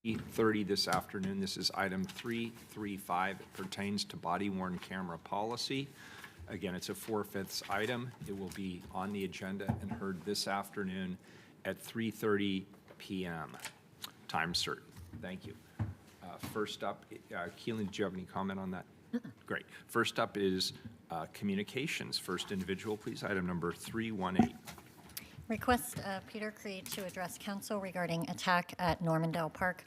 3:30 this afternoon. This is item 335. It pertains to body-worn camera policy. Again, it's a 4/5 item. It will be on the agenda and heard this afternoon at 3:30 p.m. Time certain. Thank you. First up, Keelan, did you have any comment on that? Great. First up is communications. First individual, please. Item number 318. Request Peter Creed to address council regarding attack at Normandale Park.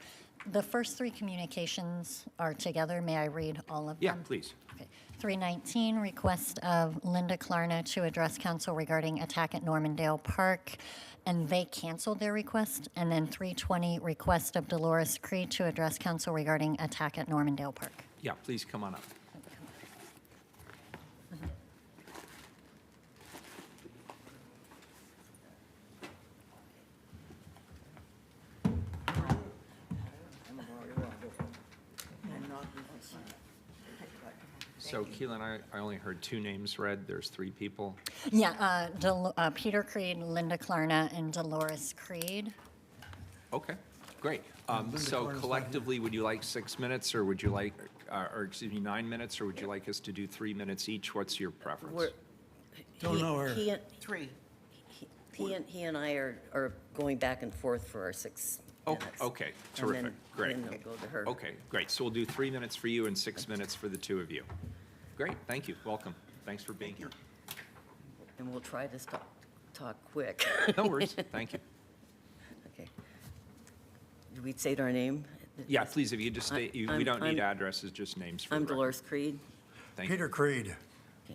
The first three communications are together. May I read all of them? Yeah, please. Okay. 319, request of Linda Klarna to address council regarding attack at Normandale Park, and they canceled their request. And then 320, request of Dolores Creed to address council regarding attack at Normandale Park. Yeah, please come on up. So, Keelan, I only heard two names read. There's three people. Yeah, Peter Creed, Linda Klarna, and Dolores Creed. Okay, great. So collectively, would you like 6 minutes, or would you like, or excuse me, 9 minutes, or would you like us to do 3 minutes each? What's your preference? Don't know her. Three. He and I are going back and forth for our 6 Oh, minutes. okay, terrific, great. And then they'll go to her. Okay, great. So we'll do 3 minutes for you and 6 minutes for the two of you. Great, thank you. Welcome. Thanks for being here. And we'll try to talk quick. No worries. Thank you. Okay. Do we state our name? Yeah, please, if you just state, we don't need I'm- addresses, just names for the I'm record. Dolores Creed. Thank you. Peter Creed.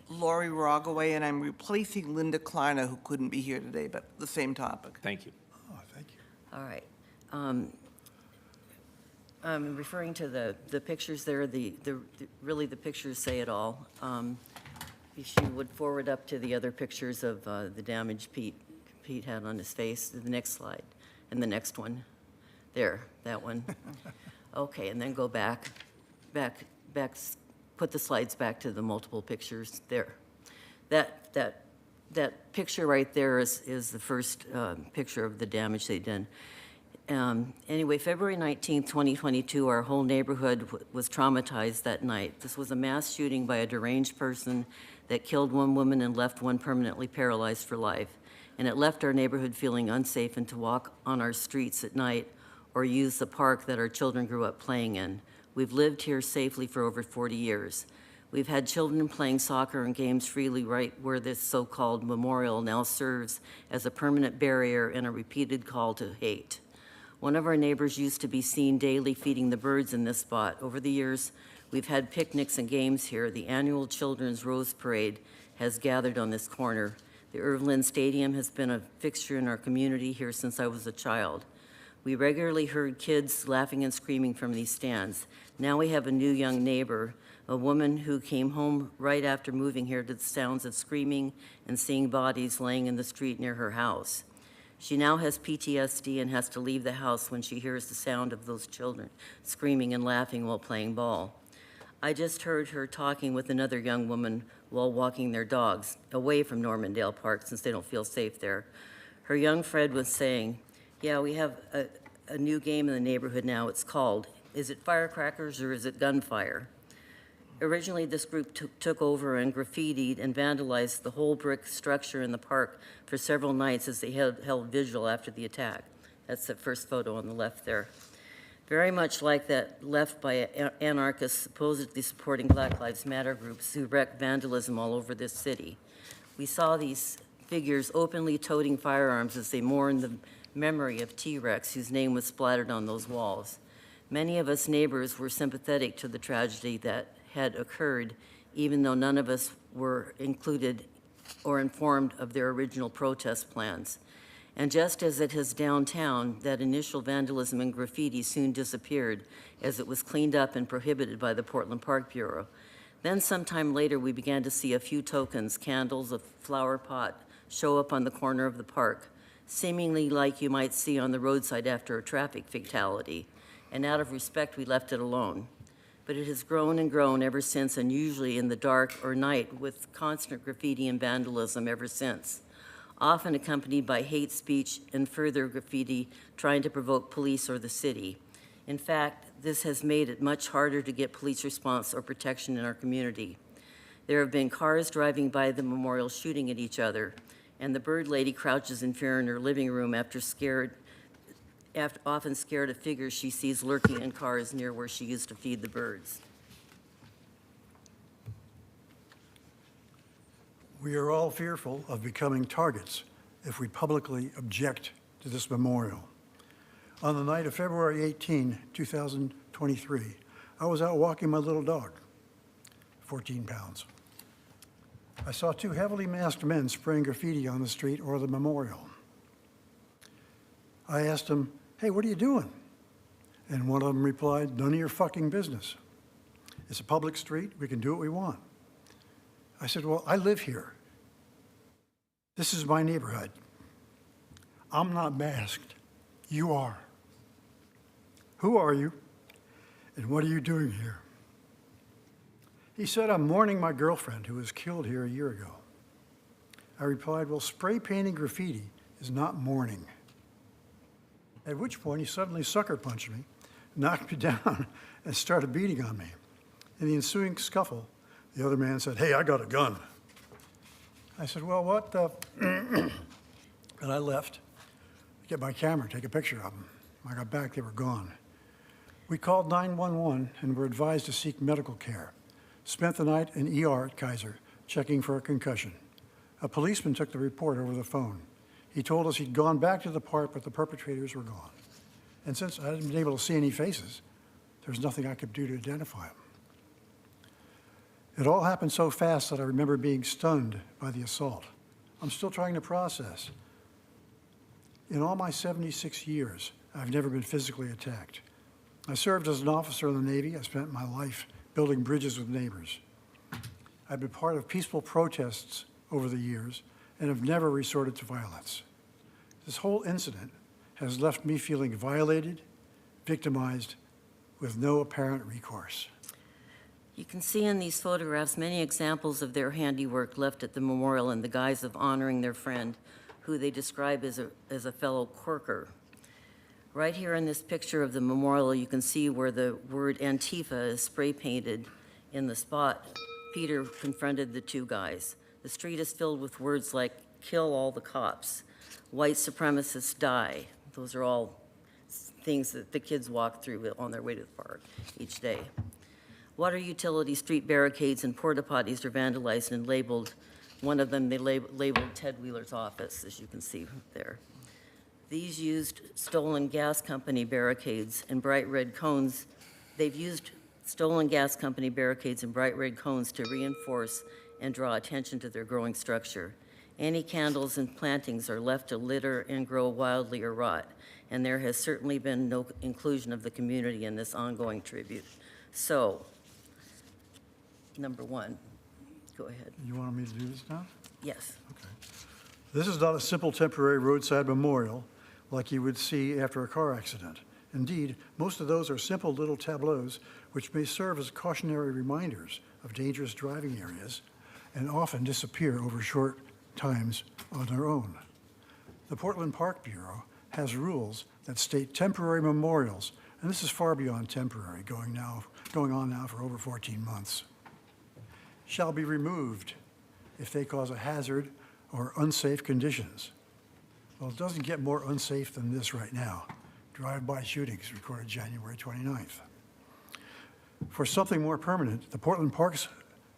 Lori Rogaway, and I'm replacing Linda Kleiner, who couldn't be here today, but the same topic. Thank you. Oh, thank you. All right. I'm referring to the pictures there, really the pictures say it all. If you would forward up to the other pictures of the damage Pete had on his face, the next slide, and the next one. There, that one. Okay, and then go back, put the slides back to the multiple pictures there. That picture right there is the first picture of the damage they did. Anyway, February 19th, 2022, our whole neighborhood was traumatized that night. This was a mass shooting by a deranged person that killed one woman and left one permanently paralyzed for life. And it left our neighborhood feeling unsafe and to walk on our streets at night or use the park that our children grew up playing in. We've lived here safely for over 40 years. We've had children playing soccer and games freely right where this so-called memorial now serves as a permanent barrier and a repeated call to hate. One of our neighbors used to be seen daily feeding the birds in this spot. Over the years, we've had picnics and games here. The annual Children's Rose Parade has gathered on this corner. The Irvin Stadium has been a fixture in our community here since I was a child. We regularly heard kids laughing and screaming from these stands. Now we have a new young neighbor, a woman who came home right after moving here to the sounds of screaming and seeing bodies laying in the street near her house. She now has PTSD and has to leave the house when she hears the sound of those children screaming and laughing while playing ball. I just heard her talking with another young woman while walking their dogs away from Normandale Park since they don't feel safe there. Her young friend was saying, yeah, we have a new game in the neighborhood now. It's called, is it firecrackers or is it gunfire? Originally, this group took over and graffitied and vandalized the whole brick structure in the park for several nights as they held vigil after the attack. That's the first photo on the left there. Very much like that left by anarchists supposedly supporting Black Lives Matter groups who wreaked vandalism all over this city. We saw these figures openly toting firearms as they mourned the memory of T-Rex, whose name was splattered on those walls. Many of us neighbors were sympathetic to the tragedy that had occurred, even though none of us were included or informed of their original protest plans. And just as it has downtown, that initial vandalism and graffiti soon disappeared as it was cleaned up and prohibited by the Portland Park Bureau. Then sometime later, we began to see a few tokens, candles, a flower pot, show up on the corner of the park, seemingly like you might see on the roadside after a traffic fatality. And out of respect, we left it alone. But it has grown and grown ever since, and usually in the dark or night with constant graffiti and vandalism ever since, often accompanied by hate speech and further graffiti trying to provoke police or the city. In fact, this has made it much harder to get police response or protection in our community. There have been cars driving by the memorial shooting at each other, and the bird lady crouches in fear in her living room often scared of figures she sees lurking in cars near where she used to feed the birds. We are all fearful of becoming targets if we publicly object to this memorial. On the night of February 18, 2023, I was out walking my little dog, 14 pounds. I saw two heavily masked men spraying graffiti on the street or the memorial. I asked them, "Hey, what are you doing?" And one of them replied, "None of your fucking business. It's a public street, we can do what we want." I said, "Well, I live here. This is my neighborhood. I'm not masked. You are. Who are you, and what are you doing here?" He said, "I'm mourning my girlfriend who was killed here a year ago." I replied, "Well, spray painting graffiti is not mourning." At which point he suddenly sucker punched me, knocked me down, and started beating on me. In the ensuing scuffle, the other man said, "Hey, I got a gun." I said, "Well, what the?" And I left to get my camera, take a picture of them. When I got back, they were gone. We called 911 and were advised to seek medical care. Spent the night in ER at Kaiser, checking for a concussion. A policeman took the report over the phone. He told us he'd gone back to the park, but the perpetrators were gone. And since I hadn't been able to see any faces, there was nothing I could do to identify them. It all happened so fast that I remember being stunned by the assault. I'm still trying to process. In all my 76 years, I've never been physically attacked. I served as an officer in the Navy. I spent my life building bridges with neighbors. I've been part of peaceful protests over the years and have never resorted to violence. This whole incident has left me feeling violated, victimized, with no apparent recourse. You can see in these photographs many examples of their handiwork left at the memorial in the guise of honoring their friend, who they describe as a fellow Quaker. Right here in this picture of the memorial, you can see where the word Antifa is spray painted in the spot Peter confronted the two guys. The street is filled with words like "kill all the cops," "white supremacists die." Those are all things that the kids walk through on their way to the park each day. Water utility street barricades and porta potties are vandalized and labeled. One of them they labeled Ted Wheeler's office, as you can see there. These used stolen gas company barricades and bright red cones. They've used stolen gas company barricades and bright red cones to reinforce and draw attention to their growing structure. Any candles and plantings are left to litter and grow wildly or rot, and there has certainly been no inclusion of the community in this ongoing tribute. So, number one, go ahead. You wanted me to do this now? Yes. Okay. This is not a simple temporary roadside memorial like you would see after a car accident. Indeed, most of those are simple little tableaus which may serve as cautionary reminders of dangerous driving areas and often disappear over short times on their own. The Portland Park Bureau has rules that state temporary memorials, and this is far beyond temporary, going on now for over 14 months, shall be removed if they cause a hazard or unsafe conditions. Well, it doesn't get more unsafe than this right now. Drive-by shootings recorded January 29th. For something more permanent, the Portland Parks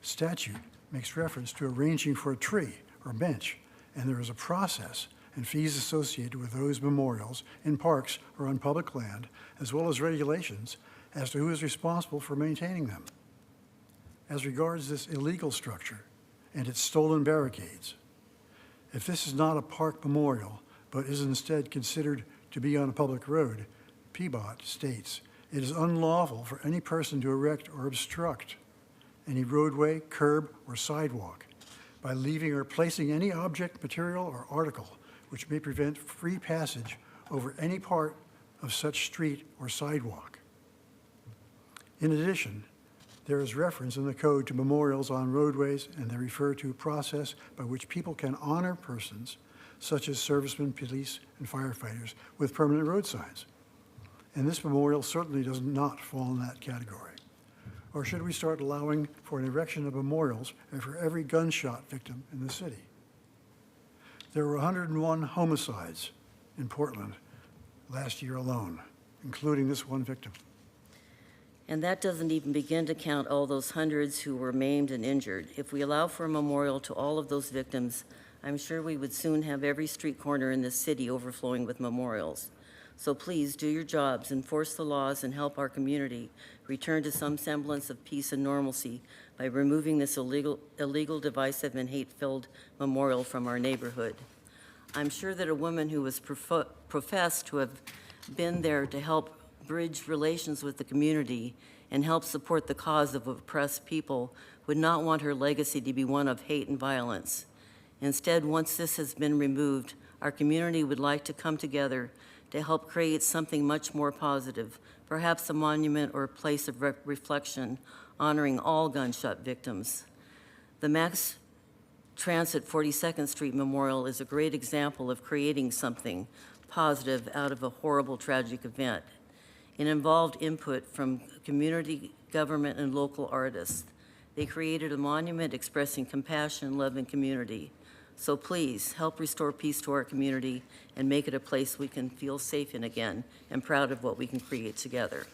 statute makes reference to arranging for a tree or bench, and there is a process and fees associated with those memorials in parks or on public land, as well as regulations as to who is responsible for maintaining them. As regards this illegal structure and its stolen barricades, if this is not a park memorial, but is instead considered to be on a public road, PBOT states, it is unlawful for any person to erect or obstruct any roadway, curb, or sidewalk by leaving or placing any object, material, or article which may prevent free passage over any part of such street or sidewalk. In addition, there is reference in the code to memorials on roadways, and they refer to a process by which people can honor persons such as servicemen, police, and firefighters with permanent road signs. And this memorial certainly does not fall in that category. Or should we start allowing for an erection of memorials for every gunshot victim in the city? There were 101 homicides in Portland last year alone, including this one victim. And that doesn't even begin to count all those hundreds who were maimed and injured. If we allow for a memorial to all of those victims, I'm sure we would soon have every street corner in this city overflowing with memorials. So please do your jobs, enforce the laws, and help our community return to some semblance of peace and normalcy by removing this illegal, divisive, and hate-filled memorial from our neighborhood. I'm sure that a woman who was professed to have been there to help bridge relations with the community and help support the cause of oppressed people would not want her legacy to be one of hate and violence. Instead, once this has been removed, our community would like to come together to help create something much more positive, perhaps a monument or a place of reflection honoring all gunshot victims. The Max Transit 42nd Street Memorial is a great example of creating something positive out of a horrible, tragic event. It involved input from community, government, and local artists. They created a monument expressing compassion, love, and community. So please, help restore peace to our community and make it a place we can feel safe in again and proud of what we can create together.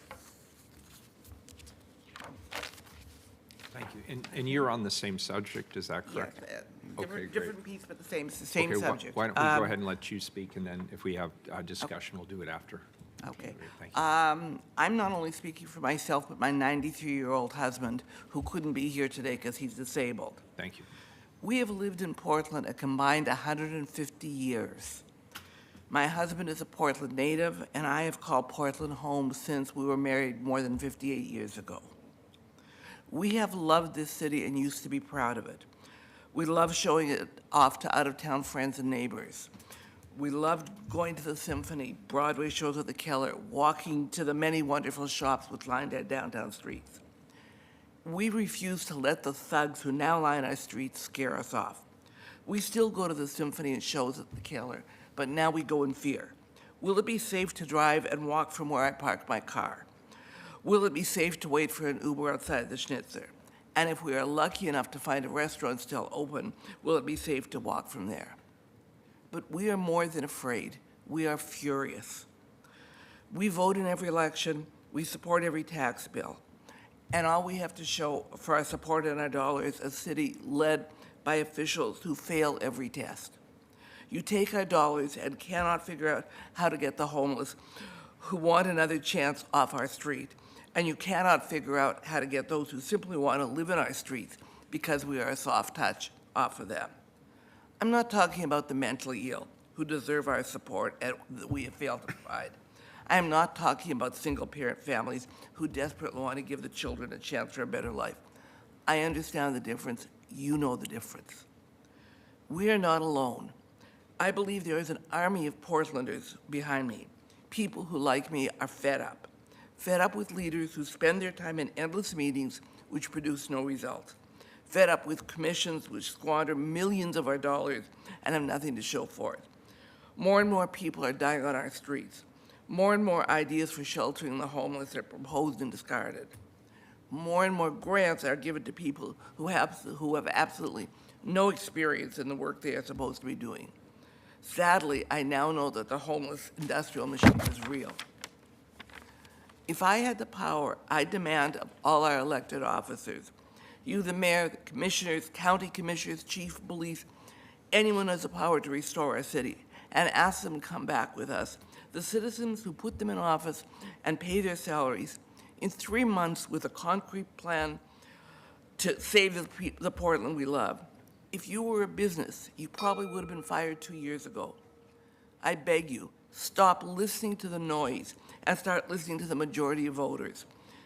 Thank you. And you're on the same subject, is that correct? Yeah, Okay, great. different piece, but the same Okay, subject. why don't we go ahead and let you speak, and then if we have a discussion, we'll do it after. Okay. Great, thank you. I'm not only speaking for myself, but my 93-year-old husband, who couldn't be here today because he's disabled. Thank you. We have lived in Portland a combined 150 years. My husband is a Portland native, and I have called Portland home since we were married more than 58 years ago. We have loved this city and used to be proud of it. We love showing it off to out-of-town friends and neighbors. We loved going to the symphony, Broadway shows at the Keller, walking to the many wonderful shops which lined our downtown streets. We refuse to let the thugs who now line our streets scare us off. We still go to the symphony and shows at the Keller, but now we go in fear. Will it be safe to drive and walk from where I parked my car? Will it be safe to wait for an Uber outside the Schnitzer? And if we are lucky enough to find a restaurant still open, will it be safe to walk from there? But we are more than afraid. We are furious. We vote in every election. We support every tax bill. And all we have to show for our support and our dollars is a city led by officials who fail every test. You take our dollars and cannot figure out how to get the homeless who want another chance off our street. And you cannot figure out how to get those who simply want to live in our streets because we are a soft touch off of them. I'm not talking about the mentally ill who deserve our support and that we have failed to provide. I am not talking about single-parent families who desperately want to give the children a chance for a better life. I understand the difference. You know the difference. We are not alone. I believe there is an army of Portlanders behind me. People who, like me, are fed up with leaders who spend their time in endless meetings which produce no result, fed up with commissions which squander millions of our dollars and have nothing to show for it. More and more people are dying on our streets. More and more ideas for sheltering the homeless are proposed and discarded. More and more grants are given to people who have absolutely no experience in the work they are supposed to be doing. Sadly, I now know that the homeless industrial machine is real. If I had the power, I'd demand of all our elected officers, you, the mayor, the commissioners, county commissioners, chief of police, anyone who has the power to restore our city, and ask them to come back with us, the citizens who put them in office and pay their salaries, in 3 months with a concrete plan to save the Portland we love. If you were a business, you probably would have been fired 2 years ago. I beg you, stop listening to the noise and start listening to the majority of voters,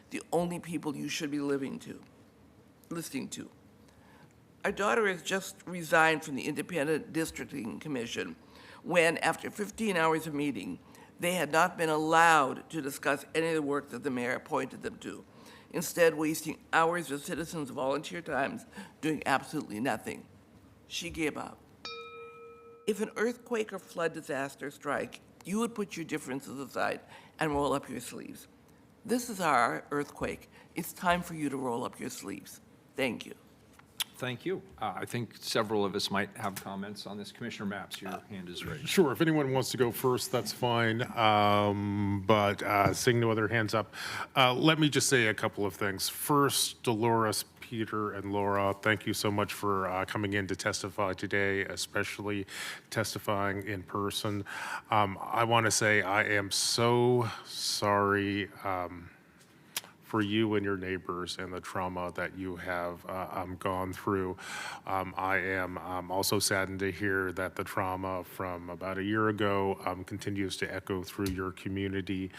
the only people you should be listening to. Our daughter has just resigned from the Independent Districting Commission when, after 15 hours of meeting, they had not been allowed to discuss any of the work that the mayor appointed them to, instead wasting hours of citizens' volunteer times doing absolutely nothing. She gave up. If an earthquake or flood disaster strike, you would put your differences aside and roll up your sleeves. This is our earthquake. It's time for you to roll up your sleeves. Thank you. Thank you. I think several of us might have comments on this. Commissioner Mapps, your hand is raised. Sure, if anyone wants to go first, that's fine, but seeing no other hands up, let me just say a couple of things. First, Dolores, Peter, and Laura, thank you so much for coming in to testify today, especially testifying in person. I want to say I am so sorry for you and your neighbors and the trauma that you have gone through. I am also saddened to hear that the trauma from about a year ago continues to echo through your community.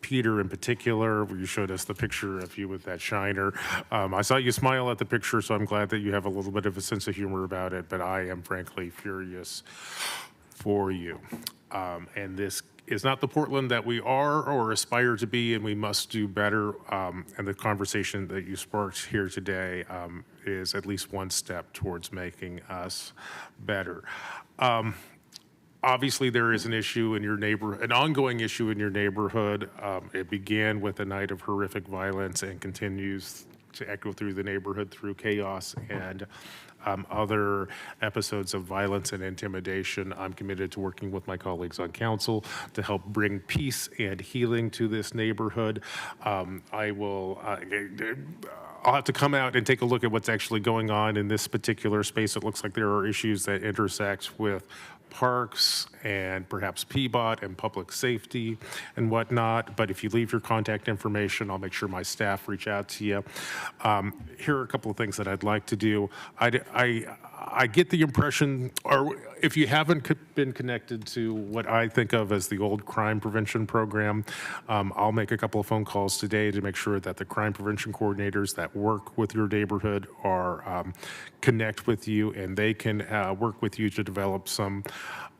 Peter in particular, where you showed us the picture of you with that shiner. I saw you smile at the picture, so I'm glad that you have a little bit of a sense of humor about it, but I am frankly furious for you. And this is not the Portland that we are or aspire to be, and we must do better. And the conversation that you sparked here today is at least one step towards making us better. Obviously, there is an issue in your an ongoing issue in your neighborhood. It began with a night of horrific violence and continues to echo through the neighborhood through chaos and other episodes of violence and intimidation. I'm committed to working with my colleagues on council to help bring peace and healing to this neighborhood. I'll have to come out and take a look at what's actually going on in this particular space. It looks like there are issues that intersect with parks and perhaps PBOT and public safety and whatnot. But if you leave your contact information, I'll make sure my staff reach out to you. Here are a couple of things that I'd like to do. I get the impression, or if you haven't been connected to what I think of as the old crime prevention program, I'll make a couple of phone calls today to make sure that the crime prevention coordinators that work with your neighborhood are connect with you, and they can work with you to develop some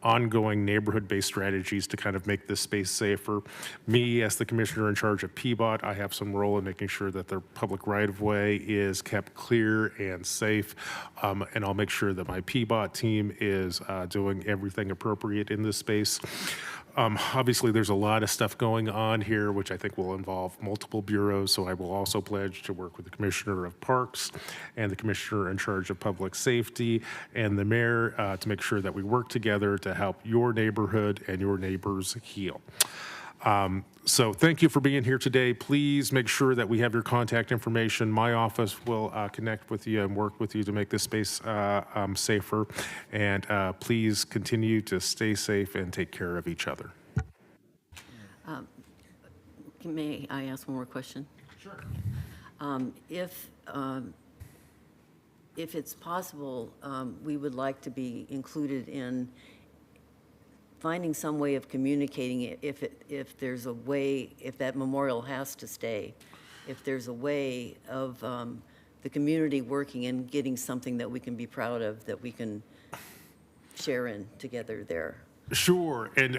ongoing neighborhood-based strategies to kind of make this space safer. Me, as the commissioner in charge of PBOT, I have some role in making sure that the public right-of-way is kept clear and safe, and I'll make sure that my PBOT team is doing everything appropriate in this space. Obviously, there's a lot of stuff going on here, which I think will involve multiple bureaus, so I will also pledge to work with the Commissioner of Parks and the Commissioner in charge of Public Safety and the Mayor to make sure that we work together to help your neighborhood and your neighbors heal. So thank you for being here today. Please make sure that we have your contact information. My office will connect with you and work with you to make this space safer. And please continue to stay safe and take care of each other. May I ask one more question? Sure. If it's possible, we would like to be included in finding some way of communicating it, if there's a way, if that memorial has to stay, if there's a way of the community working and getting something that we can be proud of, that we can share in together there. Sure, and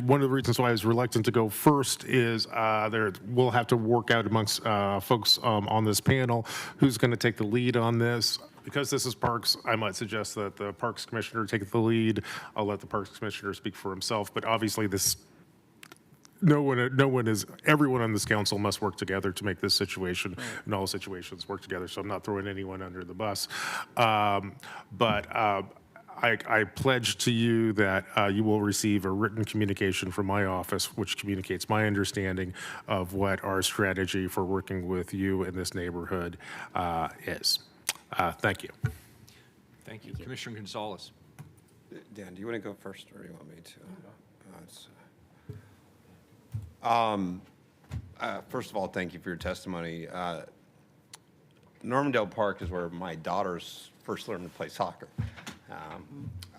one of the reasons why I was reluctant to go first is we'll have to work out amongst folks on this panel who's going to take the lead on this. Because this is Parks, I might suggest that the Parks Commissioner take the lead. I'll let the Parks Commissioner speak for himself, but obviously everyone on this council must work together to make this situation, and all situations work together, so I'm not throwing anyone under the bus. I pledge to you that you will receive a written communication from my office, which communicates my understanding of what our strategy for working with you in this neighborhood is. Thank you. Thank you. Commissioner Gonzalez. Dan, do you want to go first, or do you want me to? First of all, thank you for your testimony. Normandale Park is where my daughters first learned to play soccer.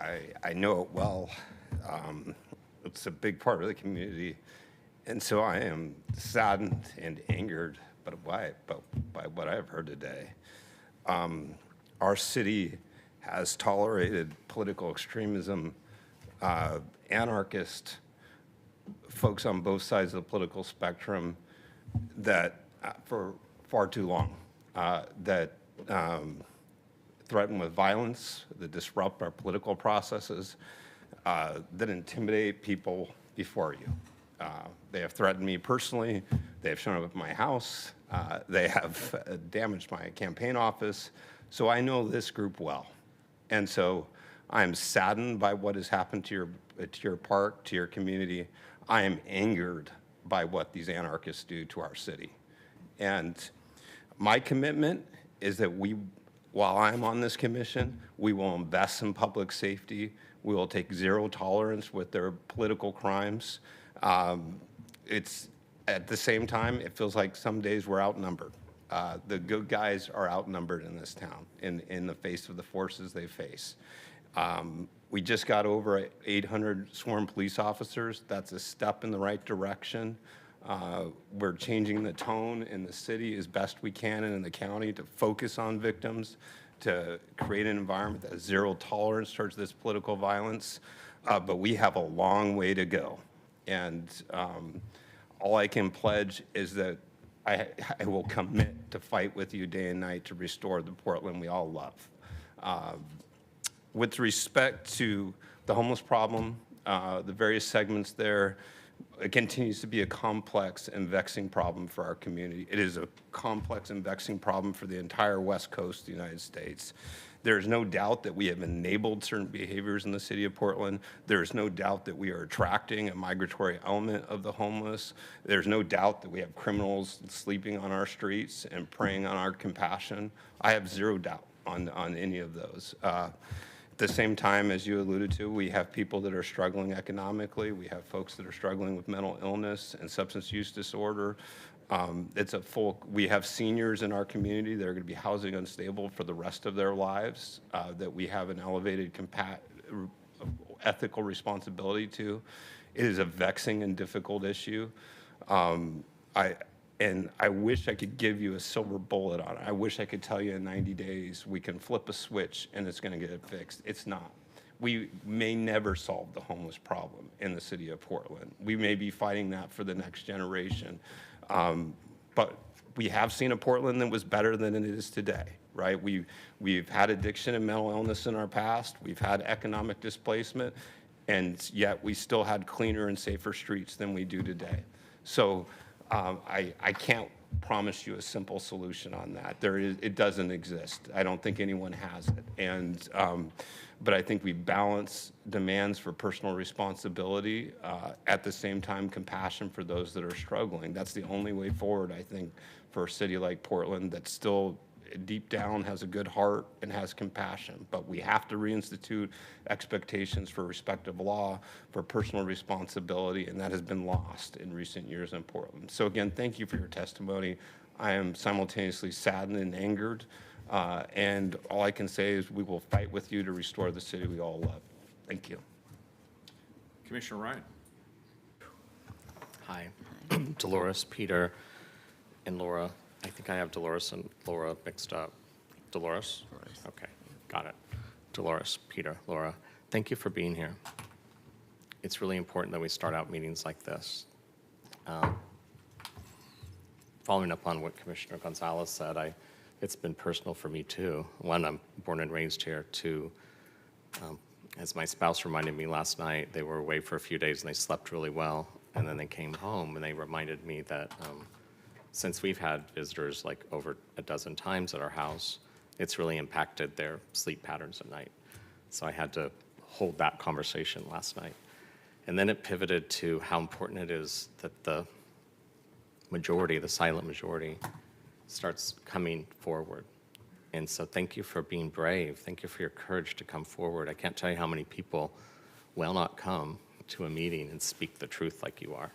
I know it well. It's a big part of the community, and so I am saddened and angered by what I've heard today. Our city has tolerated political extremism, anarchist folks on both sides of the political spectrum that for far too long, that threaten with violence, that disrupt our political processes, that intimidate people before you. They have threatened me personally. They have shown up at my house. They have damaged my campaign office. So I know this group well. And so I'm saddened by what has happened to your park, to your community. I am angered by what these anarchists do to our city. And my commitment is that while I'm on this commission, we will invest in public safety. We will take zero tolerance with their political crimes. It's at the same time, it feels like some days we're outnumbered. The good guys are outnumbered in this town in the face of the forces they face. We just got over 800 sworn police officers. That's a step in the right direction. We're changing the tone in the city as best we can and in the county to focus on victims, to create an environment that has zero tolerance towards this political violence. But we have a long way to go. And all I can pledge is that I will commit to fight with you day and night to restore the Portland we all love. With respect to the homeless problem, the various segments there, it continues to be a complex and vexing problem for our community. It is a complex and vexing problem for the entire West Coast of the United States. There is no doubt that we have enabled certain behaviors in the city of Portland. There is no doubt that we are attracting a migratory element of the homeless. There's no doubt that we have criminals sleeping on our streets and preying on our compassion. I have zero doubt on any of those. At the same time, as you alluded to, we have people that are struggling economically. We have folks that are struggling with mental illness and substance use disorder. We have seniors in our community that are going to be housing unstable for the rest of their lives, that we have an elevated ethical responsibility to. It is a vexing and difficult issue. I wish I could give you a silver bullet on it. I wish I could tell you in 90 days we can flip a switch and it's going to get it fixed. It's not. We may never solve the homeless problem in the city of Portland. We may be fighting that for the next generation. But we have seen a Portland that was better than it is today, right? We've had addiction and mental illness in our past. We've had economic displacement, and yet we still had cleaner and safer streets than we do today. So I can't promise you a simple solution on that. It doesn't exist. I don't think anyone has it. But I think we balance demands for personal responsibility, at the same time compassion for those that are struggling. That's the only way forward, I think, for a city like Portland that still deep down has a good heart and has compassion. But we have to reinstitute expectations for respect of law, for personal responsibility, and that has been lost in recent years in Portland. So again, thank you for your testimony. I am simultaneously saddened and angered. And all I can say is we will fight with you to restore the city we all love. Thank you. Commissioner Ryan. Hi. Dolores, Peter, and Laura. I think I have Dolores and Laura mixed up. Dolores? Okay, got it. Dolores, Peter, Laura, thank you for being here. It's really important that we start out meetings like this. Following up on what Commissioner Gonzalez said, it's been personal for me too. One, I'm born and raised here. Two, as my spouse reminded me last night, they were away for a few days and they slept really well. And then they came home and they reminded me that since we've had visitors like over a dozen times at our house, it's really impacted their sleep patterns at night. So I had to hold that conversation last night. And then it pivoted to how important it is that the majority, the silent majority, starts coming forward. And so thank you for being brave. Thank you for your courage to come forward. I can't tell you how many people will not come to a meeting and speak the truth like you are.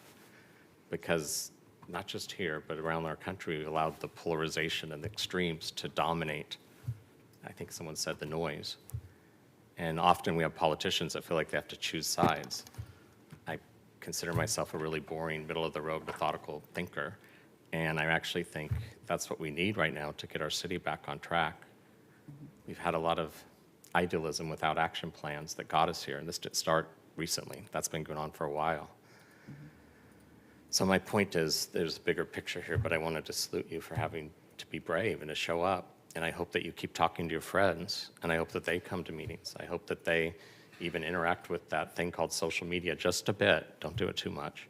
Because not just here, but around our country, we allowed the polarization and the extremes to dominate. I think someone said the noise. And often we have politicians that feel like they have to choose sides. I consider myself a really boring, middle-of-the-road, methodical thinker. And I actually think that's what we need right now to get our city back on track. We've had a lot of idealism without action plans that got us here, and this didn't start recently. That's been going on for a while. So my point is, there's a bigger picture here, but I wanted to salute you for having to be brave and to show up. And I hope that you keep talking to your friends, and I hope that they come to meetings. I hope that they even interact with that thing called social media just a bit. Don't do it too much,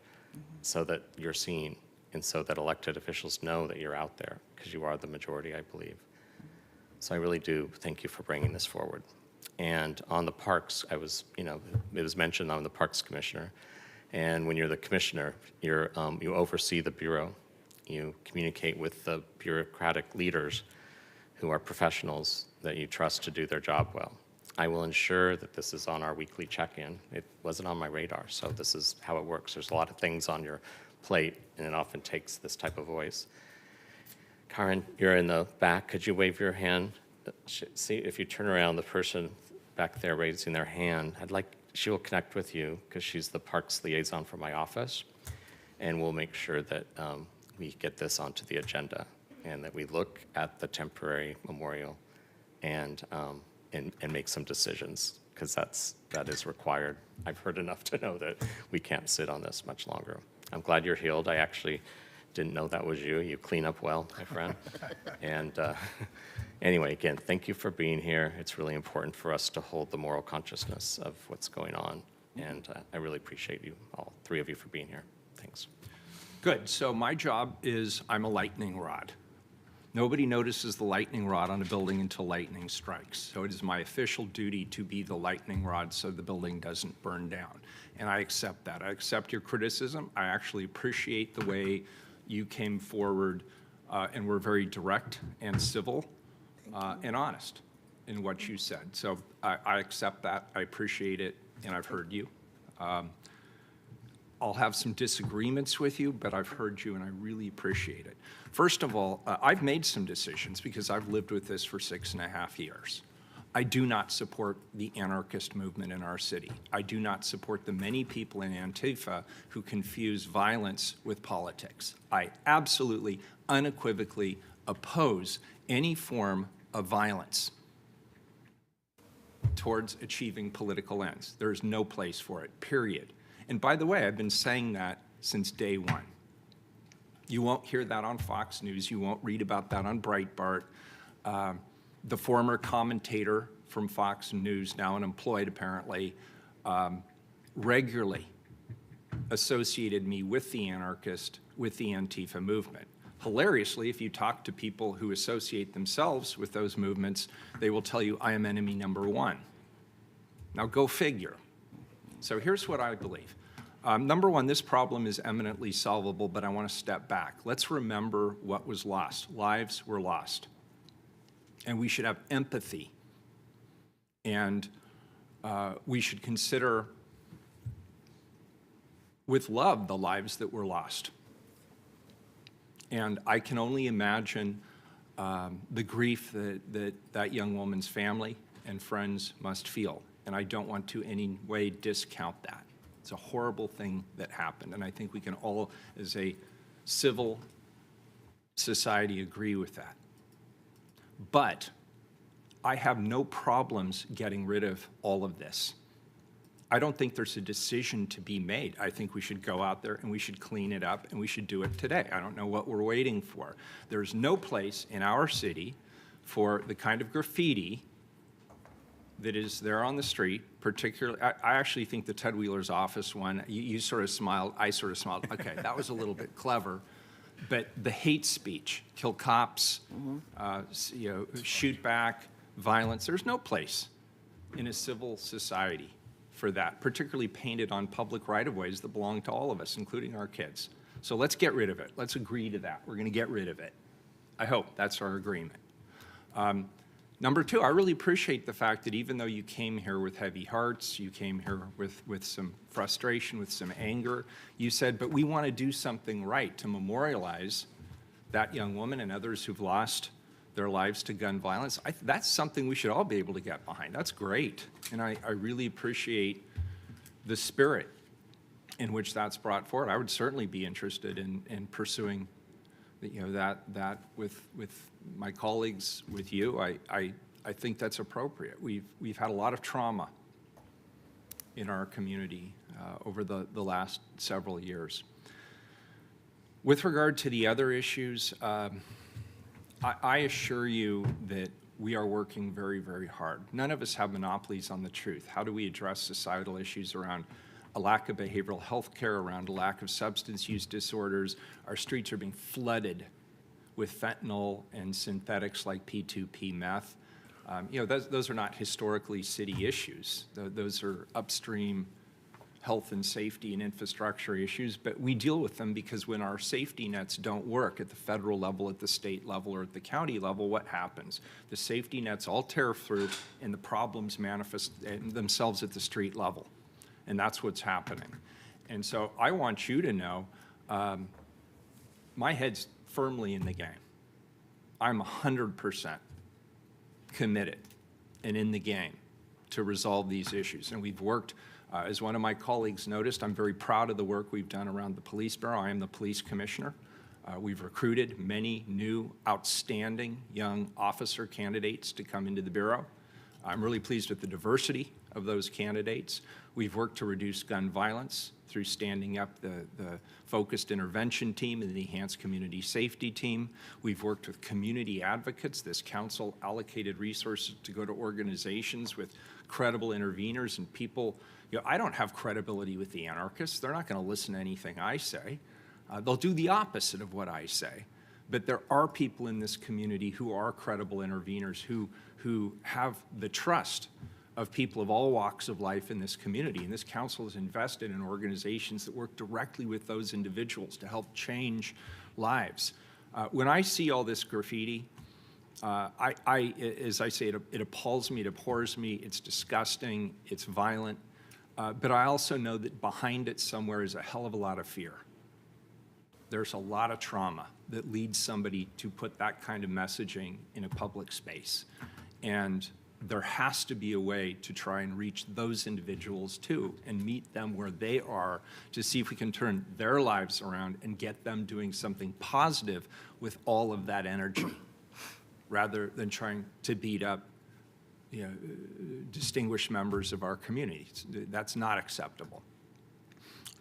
so that you're seen and so that elected officials know that you're out there, because you are the majority, I believe. So I really do thank you for bringing this forward. And on the parks, it was mentioned I'm the Parks Commissioner. And when you're the commissioner, you oversee the Bureau. You communicate with the bureaucratic leaders who are professionals that you trust to do their job well. I will ensure that this is on our weekly check-in. It wasn't on my radar, so this is how it works. There's a lot of things on your plate, and it often takes this type of voice. Karen, you're in the back. Could you wave your hand? See, if you turn around, the person back there raising their hand, she will connect with you because she's the parks liaison for my office, and we'll make sure that we get this onto the agenda and that we look at the temporary memorial and make some decisions, because that is required. I've heard enough to know that we can't sit on this much longer. I'm glad you're healed. I actually didn't know that was you. You clean up well, my friend. And anyway, again, thank you for being here. It's really important for us to hold the moral consciousness of what's going on. And I really appreciate you, all three of you, for being here. Thanks. Good. So my job is I'm a lightning rod. Nobody notices the lightning rod on a building until lightning strikes. So it is my official duty to be the lightning rod so the building doesn't burn down. And I accept that. I accept your criticism. I actually appreciate the way you came forward and were very direct and civil and honest in what you said. So I accept that. I appreciate it, and I've heard you. I'll have some disagreements with you, but I've heard you, and I really appreciate it. First of all, I've made some decisions because I've lived with this for 6.5 years. I do not support the anarchist movement in our city. I do not support the many people in Antifa who confuse violence with politics. I absolutely, unequivocally oppose any form of violence towards achieving political ends. There is no place for it, period. And by the way, I've been saying that since day one. You won't hear that on Fox News. You won't read about that on Breitbart. The former commentator from Fox News, now unemployed apparently, regularly associated me with the anarchist, with the Antifa movement. Hilariously, if you talk to people who associate themselves with those movements, they will tell you, I am enemy number one. Now go figure. So here's what I believe. Number one, this problem is eminently solvable, but I want to step back. Let's remember what was lost. Lives were lost. And we should have empathy. And we should consider with love the lives that were lost. And I can only imagine the grief that young woman's family and friends must feel. And I don't want to in any way discount that. It's a horrible thing that happened. And I think we can all, as a civil society, agree with that. But I have no problems getting rid of all of this. I don't think there's a decision to be made. I think we should go out there and we should clean it up and we should do it today. I don't know what we're waiting for. There's no place in our city for the kind of graffiti that is there on the street, particularly. I actually think the Ted Wheeler's office one, you sort of smiled, I sort of smiled. Okay, that was a little bit clever. But the hate speech, kill cops, shoot back, violence, there's no place in a civil society for that, particularly painted on public right-of-ways that belong to all of us, including our kids. So let's get rid of it. Let's agree to that. We're going to get rid of it. I hope that's our agreement. Number two, I really appreciate the fact that even though you came here with heavy hearts, you came here with some frustration, with some anger, you said, but we want to do something right to memorialize that young woman and others who've lost their lives to gun violence. That's something we should all be able to get behind. That's great. And I really appreciate the spirit in which that's brought forward. I would certainly be interested in pursuing that with my colleagues, with you. I think that's appropriate. We've had a lot of trauma in our community over the last several years. With regard to the other issues, I assure you that we are working very, very hard. None of us have monopolies on the truth. How do we address societal issues around a lack of behavioral health care, around a lack of substance use disorders? Our streets are being flooded with fentanyl and synthetics like P2P meth. Those are not historically city issues. Those are upstream health and safety and infrastructure issues, but we deal with them because when our safety nets don't work at the federal level, at the state level, or at the county level, what happens? The safety nets all tear through and the problems manifest themselves at the street level. And that's what's happening. And so I want you to know, my head's firmly in the game. I'm 100% committed and in the game to resolve these issues. And we've worked, as one of my colleagues noticed, I'm very proud of the work we've done around the police bureau. I am the police commissioner. We've recruited many new, outstanding young officer candidates to come into the bureau. I'm really pleased with the diversity of those candidates. We've worked to reduce gun violence through standing up the focused intervention team and the enhanced community safety team. We've worked with community advocates. This council allocated resources to go to organizations with credible interveners and people. I don't have credibility with the anarchists. They're not going to listen to anything I say. They'll do the opposite of what I say. But there are people in this community who are credible interveners, who have the trust of people of all walks of life in this community. And this council is invested in organizations that work directly with those individuals to help change lives. When I see all this graffiti, as I say, it appalls me, it abhors me, it's disgusting, it's violent, but I also know that behind it somewhere is a hell of a lot of fear. There's a lot of trauma that leads somebody to put that kind of messaging in a public space. And there has to be a way to try and reach those individuals too and meet them where they are to see if we can turn their lives around and get them doing something positive with all of that energy rather than trying to beat up distinguished members of our community. That's not acceptable.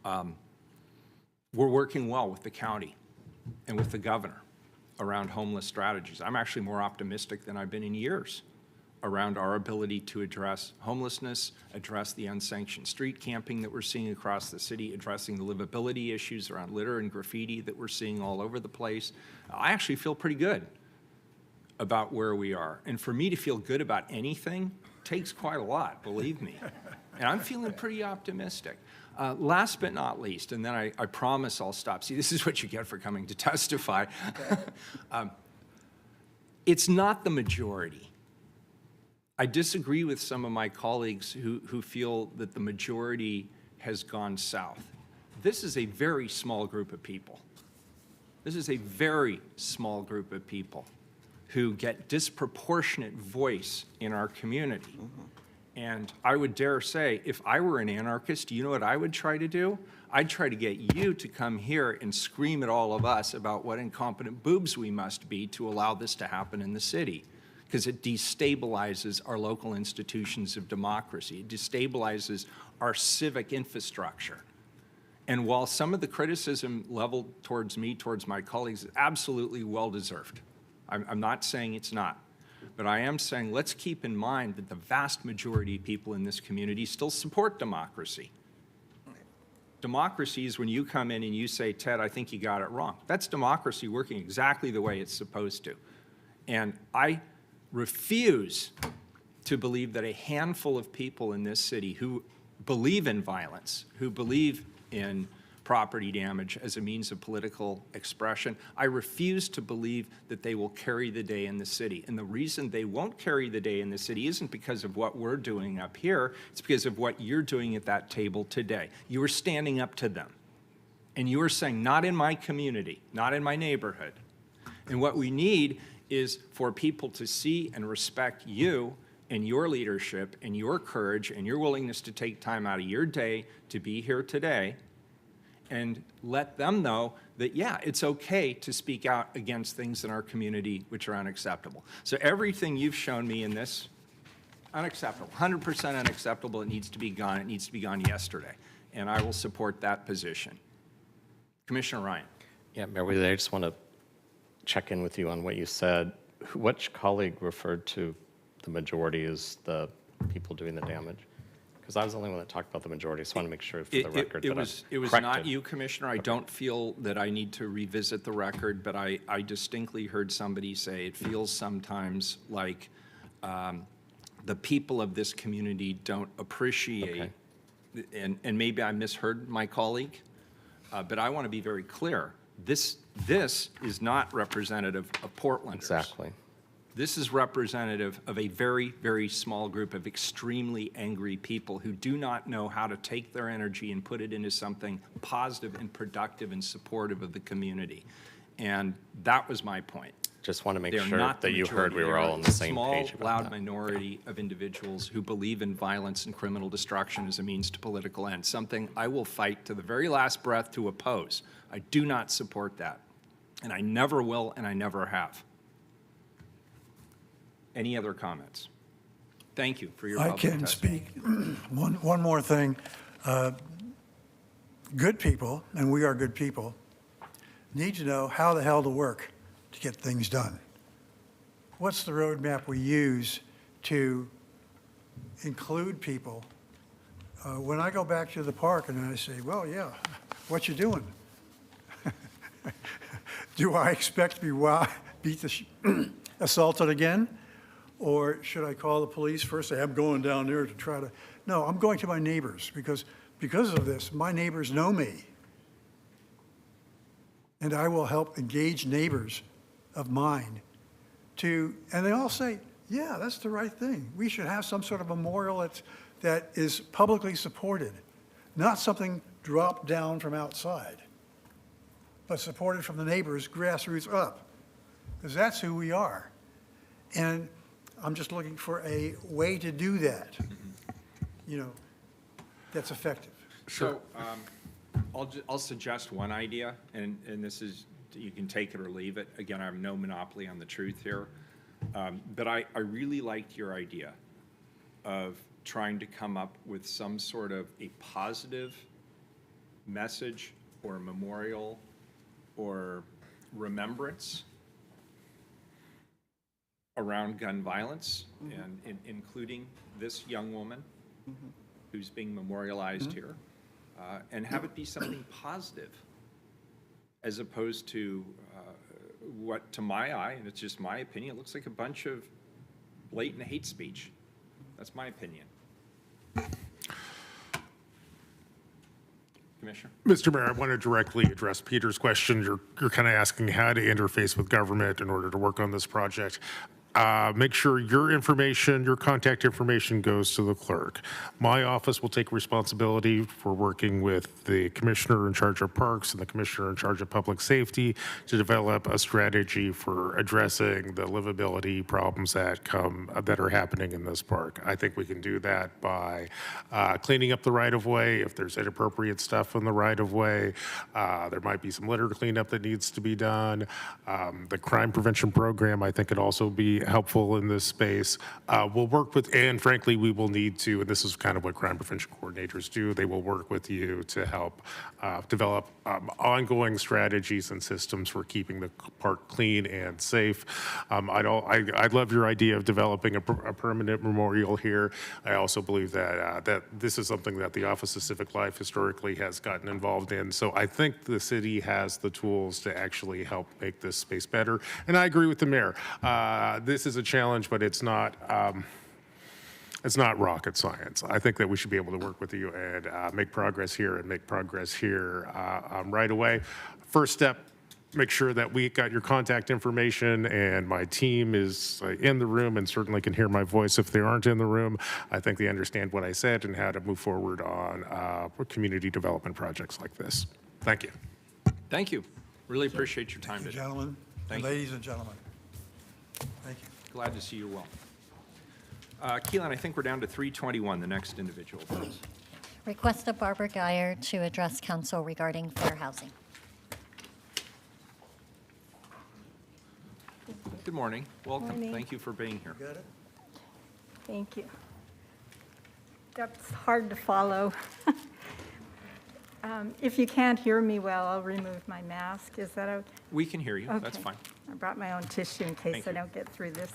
We're working well with the county and with the governor around homeless strategies. I'm actually more optimistic than I've been in years around our ability to address homelessness, address the unsanctioned street camping that we're seeing across the city, addressing the livability issues around litter and graffiti that we're seeing all over the place. I actually feel pretty good about where we are. And for me to feel good about anything takes quite a lot, believe me. And I'm feeling pretty optimistic. Last but not least, and then I promise I'll stop. See, this is what you get for coming to testify. It's not the majority. I disagree with some of my colleagues who feel that the majority has gone south. This is a very small group of people. This is a very small group of people who get disproportionate voice in our community. And I would dare say, if I were an anarchist, you know what I would try to do? I'd try to get you to come here and scream at all of us about what incompetent boobs we must be to allow this to happen in the city, because it destabilizes our local institutions of democracy. It destabilizes our civic infrastructure. And while some of the criticism leveled towards me, towards my colleagues, is absolutely well-deserved, I'm not saying it's not. But I am saying let's keep in mind that the vast majority of people in this community still support democracy. Democracy is when you come in and you say, Ted, I think you got it wrong. That's democracy working exactly the way it's supposed to. And I refuse to believe that a handful of people in this city who believe in violence, who believe in property damage as a means of political expression, I refuse to believe that they will carry the day in the city. And the reason they won't carry the day in the city isn't because of what we're doing up here, it's because of what you're doing at that table today. You are standing up to them. And you are saying, not in my community, not in my neighborhood. And what we need is for people to see and respect you and your leadership and your courage and your willingness to take time out of your day to be here today, and let them know that, yeah, it's okay to speak out against things in our community which are unacceptable. So everything you've shown me in this, unacceptable, 100% unacceptable. It needs to be gone. It needs to be gone yesterday. And I will support that position. Commissioner Ryan. Yeah, Mayor Wheeler, I just want to check in with you on what you said. which colleague referred to the majority as the people doing the damage? Because I was the only one that talked about the majority, so I want to make sure for the record that It was I'm not corrected. you, Commissioner. I don't feel that I need to revisit the record, but I distinctly heard somebody say it feels sometimes like the people of this community don't appreciate, and maybe I misheard my colleague, but I want to be very clear. This is not representative of Portlanders. Exactly. This is representative of a very, very small group of extremely angry people who do not know how to take their energy and put it into something positive and productive and supportive of the community. And that was my point. Just want to make They're sure not the that you heard majority. we were They're all a on the same page Small, about loud that. minority of individuals who believe in violence and criminal destruction as a means to political ends, something I will fight to the very last breath to oppose. I do not support that, and I never will, and I never have. Any other comments? Thank you for your I public can testimony. speak. One more thing. Good people, and we are good people, need to know how the hell to work to get things done. What's the roadmap we use to include people? When I go back to the park and I say, well, yeah, what you doing? Do I expect to be assaulted again? Or should I call the police first, say, I'm going down there to try to, no, I'm going to my neighbors because of this, my neighbors know me. And I will help engage neighbors of mine and they all say, yeah, that's the right thing. We should have some sort of memorial that is publicly supported, not something dropped down from outside, but supported from the neighbors, grassroots up, because that's who we are. And I'm just looking for a way to do that, that's effective. So I'll suggest one idea, and this is, you can take it or leave it. Again, I have no monopoly on the truth here. But I really liked your idea of trying to come up with some sort of a positive message or memorial or remembrance around gun violence, and including this young woman who's being memorialized here, and have it be something positive as opposed to what, to my eye, and it's just my opinion, it looks like a bunch of blatant hate speech. That's my opinion. Commissioner? Mr. Mayor, I want to directly address Peter's question. You're kind of asking how to interface with government in order to work on this project. Make sure your information, your contact information goes to the clerk. My office will take responsibility for working with the commissioner in charge of parks and the commissioner in charge of public safety to develop a strategy for addressing the livability problems that are happening in this park. I think we can do that by cleaning up the right-of-way. If there's inappropriate stuff in the right-of-way, there might be some litter cleanup that needs to be done. The crime prevention program, I think, could also be helpful in this space. We'll work with, and frankly, we will need to, and this is kind of what crime prevention coordinators do, they will work with you to help develop ongoing strategies and systems for keeping the park clean and safe. I love your idea of developing a permanent memorial here. I also believe that this is something that the Office of Civic Life historically has gotten involved in. So I think the city has the tools to actually help make this space better. And I agree with the mayor. This is a challenge, but it's not rocket science. I think that we should be able to work with you and make progress here right away. First step, make sure that we got your contact information and my team is in the room and certainly can hear my voice if they aren't in the room. I think they understand what I said and how to move forward on community development projects like this. Thank you. Thank you. Really appreciate your time Thank you, today. gentlemen, Thank and you. ladies and gentlemen. Thank you. Glad to see you well. Keelan, I think we're down to 321, the next individual, please. Request of Barbara Geyer to address council regarding fair housing. Good morning. Welcome. Morning. Thank you for being here. Got it? Thank you. That's hard to follow. If you can't hear me well, I'll remove my mask. Is that okay? We can hear you. That's Okay. fine. I brought my own tissue in case Thank I you. don't get through this.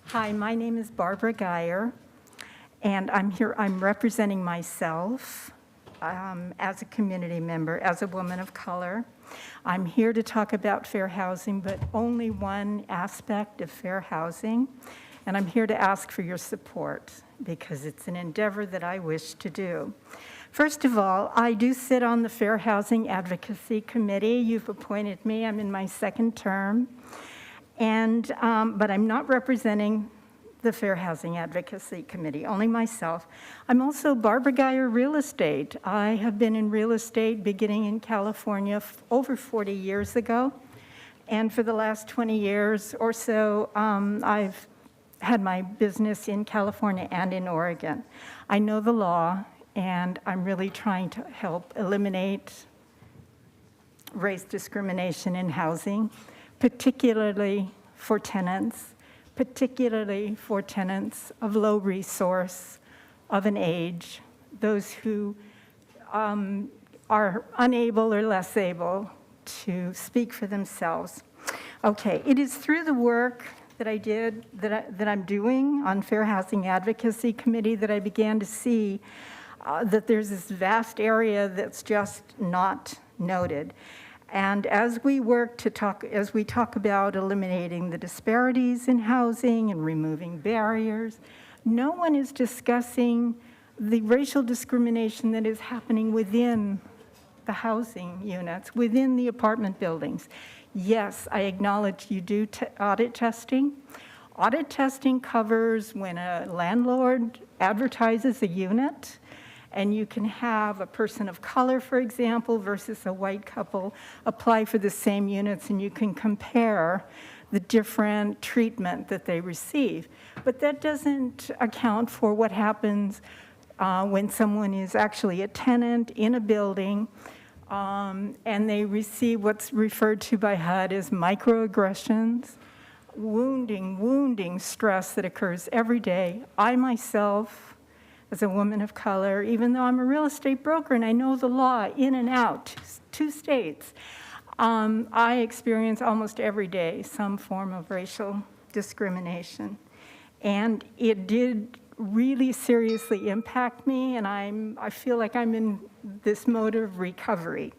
Hi, my name is Barbara Geyer, and I'm here, I'm representing myself as a community member, as a woman of color. I'm here to talk about fair housing, but only one aspect of fair housing, and I'm here to ask for your support because it's an endeavor that I wish to do. First of all, I do sit on the Fair Housing Advocacy Committee. You've appointed me. I'm in my second term. And, but I'm not representing the Fair Housing Advocacy Committee, only myself. I'm also Barbara Geyer Real Estate. I have been in real estate beginning in California over 40 years ago. And for the last 20 years or so, I've had my business in California and in Oregon. I know the law, and I'm really trying to help eliminate race discrimination in housing, particularly for tenants of low resource, of an age, those who are unable or less able to speak for themselves. Okay, it is through the work that I did, that I'm doing on Fair Housing Advocacy Committee that I began to see that there's this vast area that's just not noted. And as we talk about eliminating the disparities in housing and removing barriers, no one is discussing the racial discrimination that is happening within the housing units, within the apartment buildings. Yes, I acknowledge you do audit testing. Audit testing covers when a landlord advertises a unit, and you can have a person of color, for example, versus a white couple apply for the same units, and you can compare the different treatment that they receive. But that doesn't account for what happens when someone is actually a tenant in a building, and they receive what's referred to by HUD as microaggressions, wounding stress that occurs every day. I myself, as a woman of color, even though I'm a real estate broker and I know the law in and out, two states, I experience almost every day some form of racial discrimination. And it did really seriously impact me, and I feel like I'm in this mode of recovery.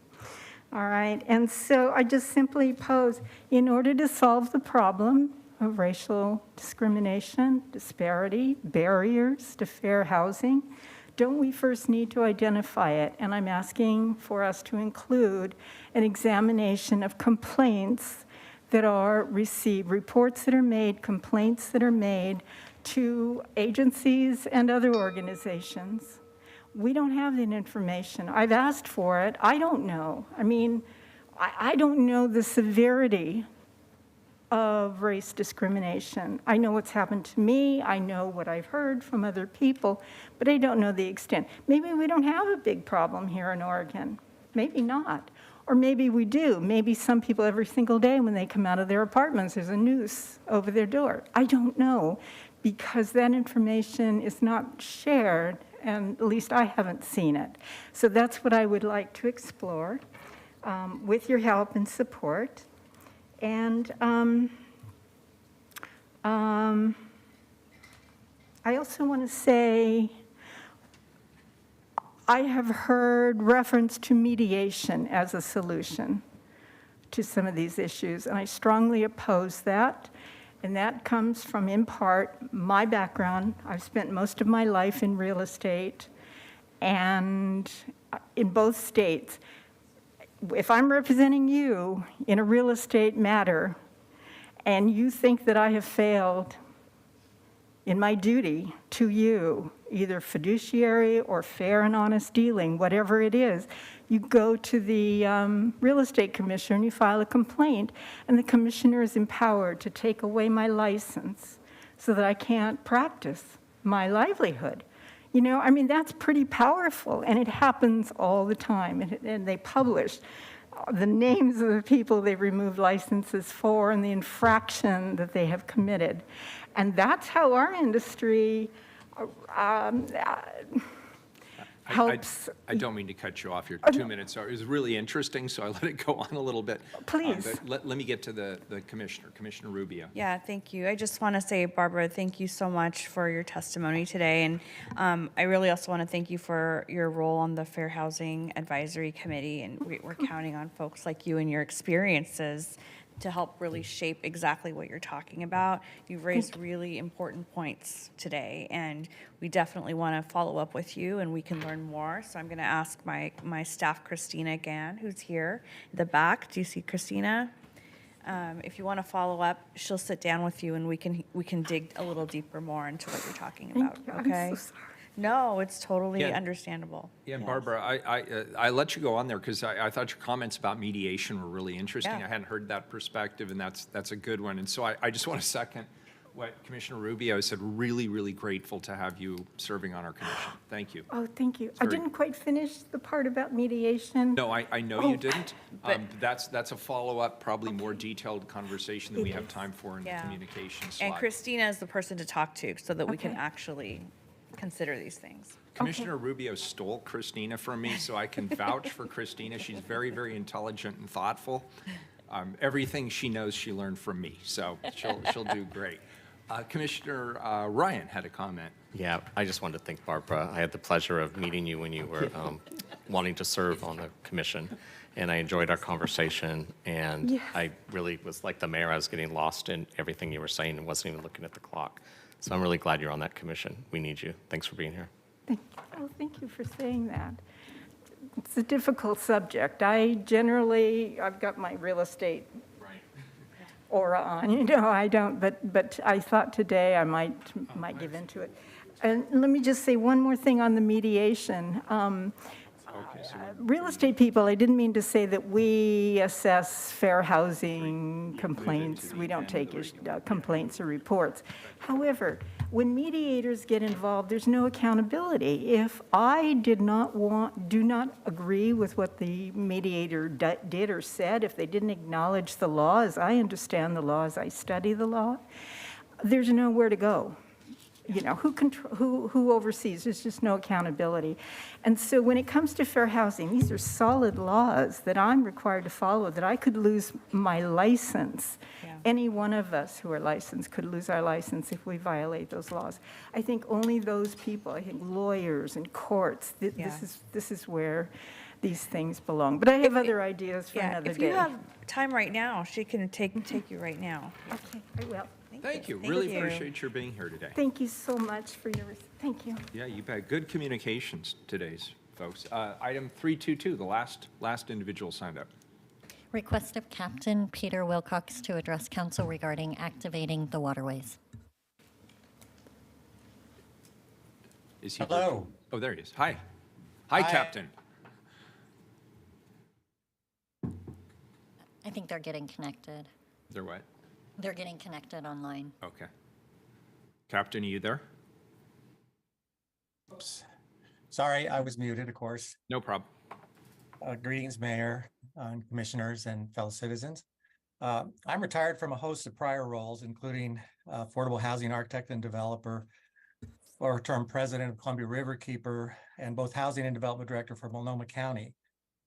All right, and so I just simply pose, in order to solve the problem of racial discrimination, disparity, barriers to fair housing, don't we first need to identify it? And I'm asking for us to include an examination of complaints that are received, reports that are made, complaints that are made to agencies and other organizations. We don't have that information. I've asked for it. I don't know. I mean, I don't know the severity of race discrimination. I know what's happened to me. I know what I've heard from other people, but I don't know the extent. Maybe we don't have a big problem here in Oregon. Maybe not. Or maybe we do. Maybe some people every single day when they come out of their apartments, there's a noose over their door. I don't know, because that information is not shared, and at least I haven't seen it. So that's what I would like to explore with your help and support. And I also want to say, I have heard reference to mediation as a solution to some of these issues, and I strongly oppose that. And that comes from, in part, my background. I've spent most of my life in real estate and in both states. If I'm representing you in a real estate matter and you think that I have failed in my duty to you, either fiduciary or fair and honest dealing, whatever it is, you go to the real estate commissioner and you file a complaint, and the commissioner is empowered to take away my license so that I can't practice my livelihood. You know, I mean, that's pretty powerful, and it happens all the time. And they publish the names of the people they removed licenses for and the infraction that they have committed. And that's how our industry, helps. I don't mean to cut you off. Your 2 minutes are, it was really interesting, so I let it go on a little bit. Please. But let me get to the commissioner, Commissioner Rubio. Yeah, thank you. I just want to say, Barbara, thank you so much for your testimony today. And I really also want to thank you for your role on the Fair Housing Advisory Committee. And we're counting on folks like you and your experiences to help really shape exactly what you're talking about. You've raised really important points today, and we definitely want to follow up with you and we can learn more. So I'm going to ask my staff, Christina Gann, who's here in the back. Do you see Christina? If you want to follow up, she'll sit down with you and we can dig a little deeper more into what you're talking about. Thank you. Okay? I'm so sorry. No, it's totally Yeah. understandable. Yeah, and Yes. Barbara, I let you go on there because I thought your comments about mediation were really interesting. Yeah. I hadn't heard that perspective, and that's a good one. And so I just want to second what Commissioner Rubio said. Really, really grateful to have you serving on our commission. Thank you. Oh, thank you. I very- didn't quite finish the part about mediation. No, I know Oh, you didn't. but- That's a follow-up, probably more detailed conversation that we have time for in the Yeah. communication And slot. Christina is the person to talk to so that we can Okay. actually consider these things. Commissioner Rubio stole Christina from me, so I can vouch for Christina. She's very, very intelligent and thoughtful. Everything she knows, she learned from me, so she'll do great. Commissioner Ryan had a comment. Yeah, I just wanted to thank Barbara. I had the pleasure of meeting you when you were wanting to serve on the commission, and I enjoyed our conversation. And Yes. I really was like the mayor. I was getting lost in everything you were saying and wasn't even looking at the clock. So I'm really glad you're on that commission. We need you. Thanks for being here. Thank you. Oh, thank you for saying that. It's a difficult subject. I've got my real estate aura on, I don't, but I thought today I might give into it. And let me just say one more thing on the mediation. Real estate people, I didn't mean to say that we assess fair housing complaints. We don't take complaints or reports. However, when mediators get involved, there's no accountability. If I do not agree with what the mediator did or said, if they didn't acknowledge the law as I understand the law, as I study the law, there's nowhere to go. Who oversees? There's just no accountability. And so when it comes to fair housing, these are solid laws that I'm required to follow, that I could lose my license. Yeah. Any one of us who are licensed could lose our license if we violate those laws. I think only those people, I think lawyers and courts, Yeah. this is where these things belong. But I have other ideas for Yeah, another if day. you have time right now, she can take you right now. Okay, I will. Thank you. Thank Really you. appreciate your being here today. Thank you so much for thank you. Yeah, you've had good communications today's, folks. Item 322, the last individual signed up. Request of Captain Peter Wilcox to address council regarding activating the waterways. Is he? Hello. Oh, there he is. Hi. Hi, Hi. Captain. I think they're getting connected. They're what? They're getting connected online. Okay. Captain, are you there? Oops. Sorry, I was muted, of course. No problem. Greetings, Mayor, and Commissioners, and fellow citizens. I'm retired from a host of prior roles, including affordable housing architect and developer, four-term president of Columbia Riverkeeper, and both housing and development director for Multnomah County.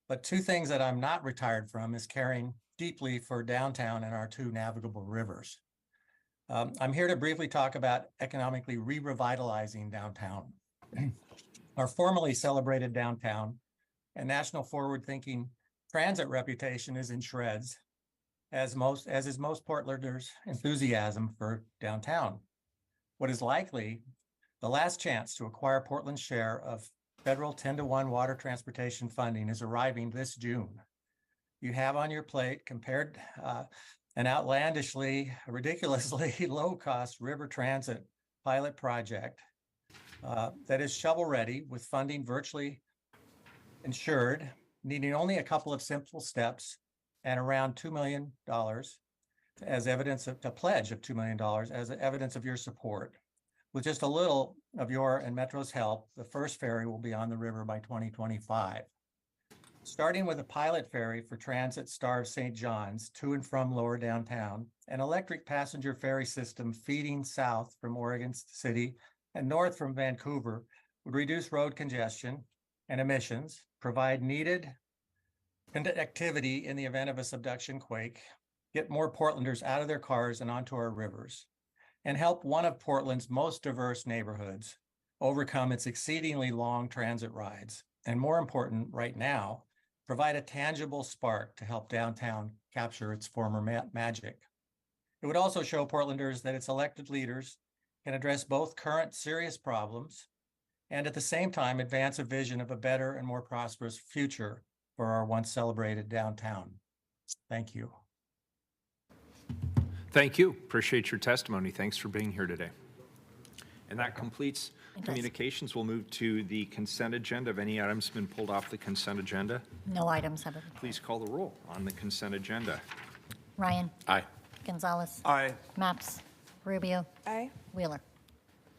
But two things that I'm not retired from is caring deeply for downtown and our two navigable rivers. I'm here to briefly talk about economically re-revitalizing downtown. Our formerly celebrated downtown and national forward-thinking transit reputation is in shreds, as is most Portlanders' enthusiasm for downtown. What is likely the last chance to acquire Portland's share of federal 10-to-1 water transportation funding is arriving this June. You have on your plate compared an outlandishly, ridiculously low-cost river transit pilot project that is shovel-ready with funding virtually insured, needing only a couple of simple steps and around $2 million as evidence of a pledge of $2 million as evidence of your support. With just a little of your and Metro's help, the first ferry will be on the river by 2025. Starting with a pilot ferry for Transit Star of St. John's to and from lower downtown, an electric passenger ferry system feeding south from Oregon City and north from Vancouver would reduce road congestion, and emissions, provide needed connectivity in the event of a subduction quake, get more Portlanders out of their cars and onto our rivers, and help one of Portland's most diverse neighborhoods overcome its exceedingly long transit rides. And more important, right now, provide a tangible spark to help downtown capture its former magic. It would also show Portlanders that its elected leaders can address both current serious problems and at the same time advance a vision of a better and more prosperous future for our once celebrated downtown. Thank you. Thank you. Appreciate your testimony. Thanks for being here today. And that completes communications. We'll move to the consent agenda. Have any items been pulled off the consent agenda? No items have been. Please call the roll on the consent agenda. Ryan. Aye. Gonzalez. Aye. Maps. Rubio. Aye. Wheeler.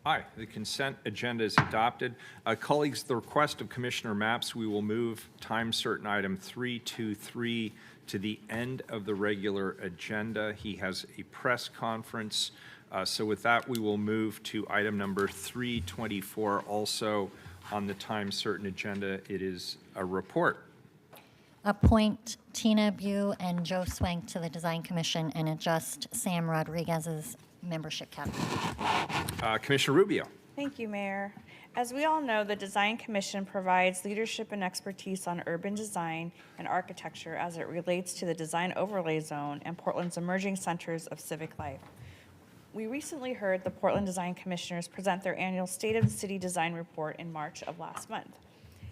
Aye, the consent agenda is adopted. Colleagues, the request of Commissioner Maps, we will move time certain item 323 to the end of the regular agenda. He has a press conference. So with that, we will move to item number 324, also on the time certain agenda. It is a report. Appoint Tina Bew and Joe Swank to the Design Commission and adjust Sam Rodriguez's membership category. Commissioner Rubio. Thank you, Mayor. As we all know, the Design Commission provides leadership and expertise on urban design and architecture as it relates to the design overlay zone and Portland's emerging centers of civic life. We recently heard the Portland Design Commissioners present their annual State of the City Design Report in March of last month.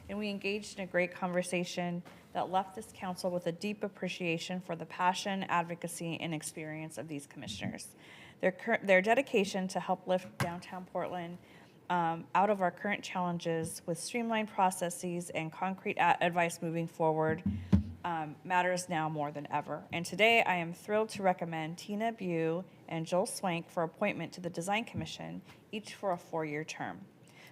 And we engaged in a great conversation that left this council with a deep appreciation for the passion, advocacy, and experience of these commissioners. Their dedication to help lift downtown Portland out of our current challenges with streamlined processes and concrete advice moving forward matters now more than ever. And today I am thrilled to recommend Tina Bew and Joel Swank for appointment to the Design Commission, each for a 4-year term.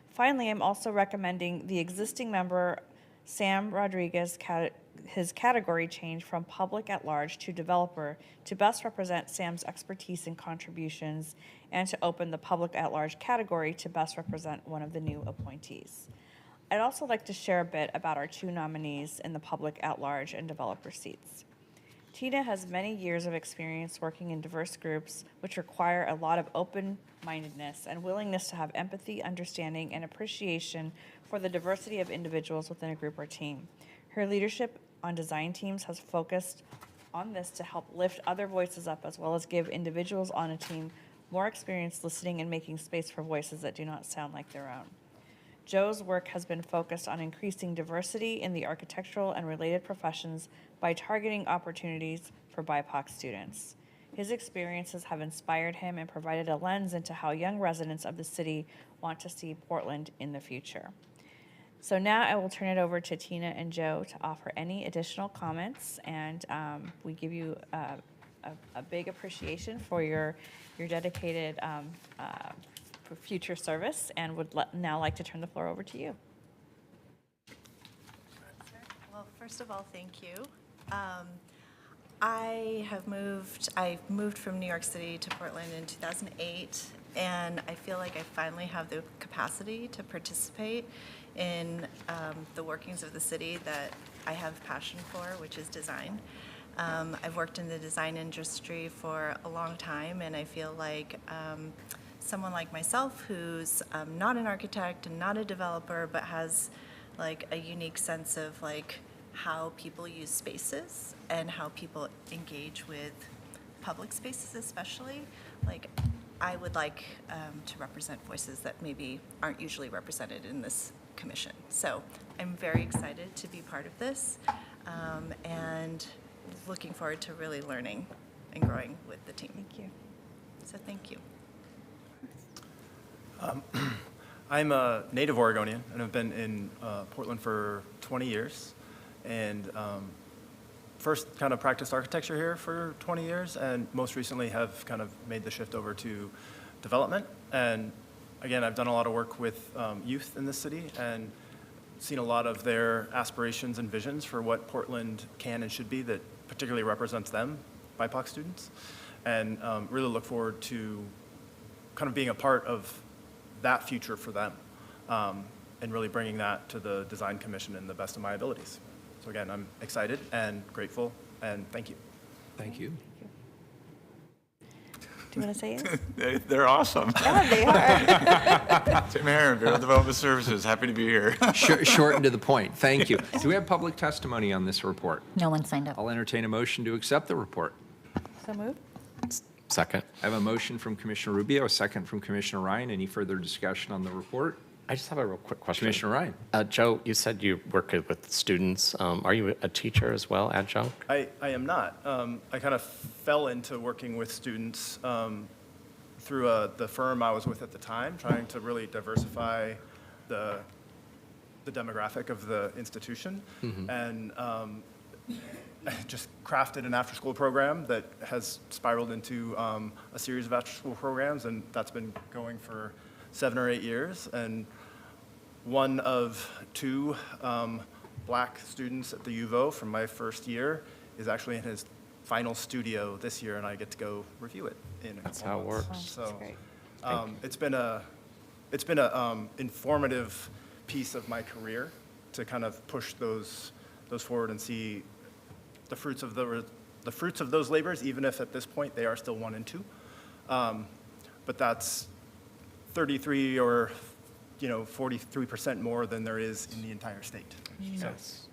Finally, I'm also recommending the existing member, Sam Rodriguez, his category change from public at large to developer to best represent Sam's expertise and contributions, and to open the public at large category to best represent one of the new appointees. I'd also like to share a bit about our 2 nominees in the public at large and developer seats. Tina has many years of experience working in diverse groups, which require a lot of open-mindedness and willingness to have empathy, understanding, and appreciation for the diversity of individuals within a group or team. Her leadership on design teams has focused on this to help lift other voices up, as well as give individuals on a team more experience listening and making space for voices that do not sound like their own. Joe's work has been focused on increasing diversity in the architectural and related professions by targeting opportunities for BIPOC students. His experiences have inspired him and provided a lens into how young residents of the city want to see Portland in the future. So now I will turn it over to Tina and Joe to offer any additional comments, and we give you a big appreciation for your dedicated for future service, and would now like to turn the floor over to you. Well, first of all, thank you. I moved from New York City to Portland in 2008, and I feel like I finally have the capacity to participate in the workings of the city that I have passion for, which is design. I've worked in the design industry for a long time, and I feel like someone like myself who's not an architect and not a developer, but has like a unique sense of like how people use spaces and how people engage with public spaces especially. Like I would like to represent voices that maybe aren't usually represented in this commission. So I'm very excited to be part of this and looking forward to really learning and growing with the team. Thank you. So thank you. I'm a native Oregonian and have been in Portland for 20 years. And first kind of practiced architecture here for 20 years, and most recently have kind of made the shift over to development. And again, I've done a lot of work with youth in this city and seen a lot of their aspirations and visions for what Portland can and should be that particularly represents them, BIPOC students. And really look forward to kind of being a part of that future for them. and really bringing that to the Design Commission in the best of my abilities. So again, I'm excited and grateful, and thank you. Thank you. Do you want to say it? They're awesome. Yeah, they are. Tim Herron, Bureau of Development Services, happy to be here. Short and to the point. Thank you. Do we have public testimony on this report? No one signed up. I'll entertain a motion to accept the report. So moved. Second. I have a motion from Commissioner Rubio, a second from Commissioner Ryan. Any further discussion on the report? I just have a real quick question. Commissioner Ryan. Joe, you said you work with students. Are you a teacher as well, adjunct? I am not. I kind of fell into working with students through the firm I was with at the time, trying to really diversify the demographic of the institution. And just crafted an after-school program that has spiraled into a series of after-school programs, and that's been going for 7 or 8 years. And one of 2 black students at the UVO from my first year is actually in his final studio this year, and I get to go review it in a couple That's how it months. works. So great. it's been a informative piece of my career to kind of push those forward and see the fruits of those labors, even if at this point they are still 1 and 2. But that's 33 or 43% more than there is in the entire state. Yes.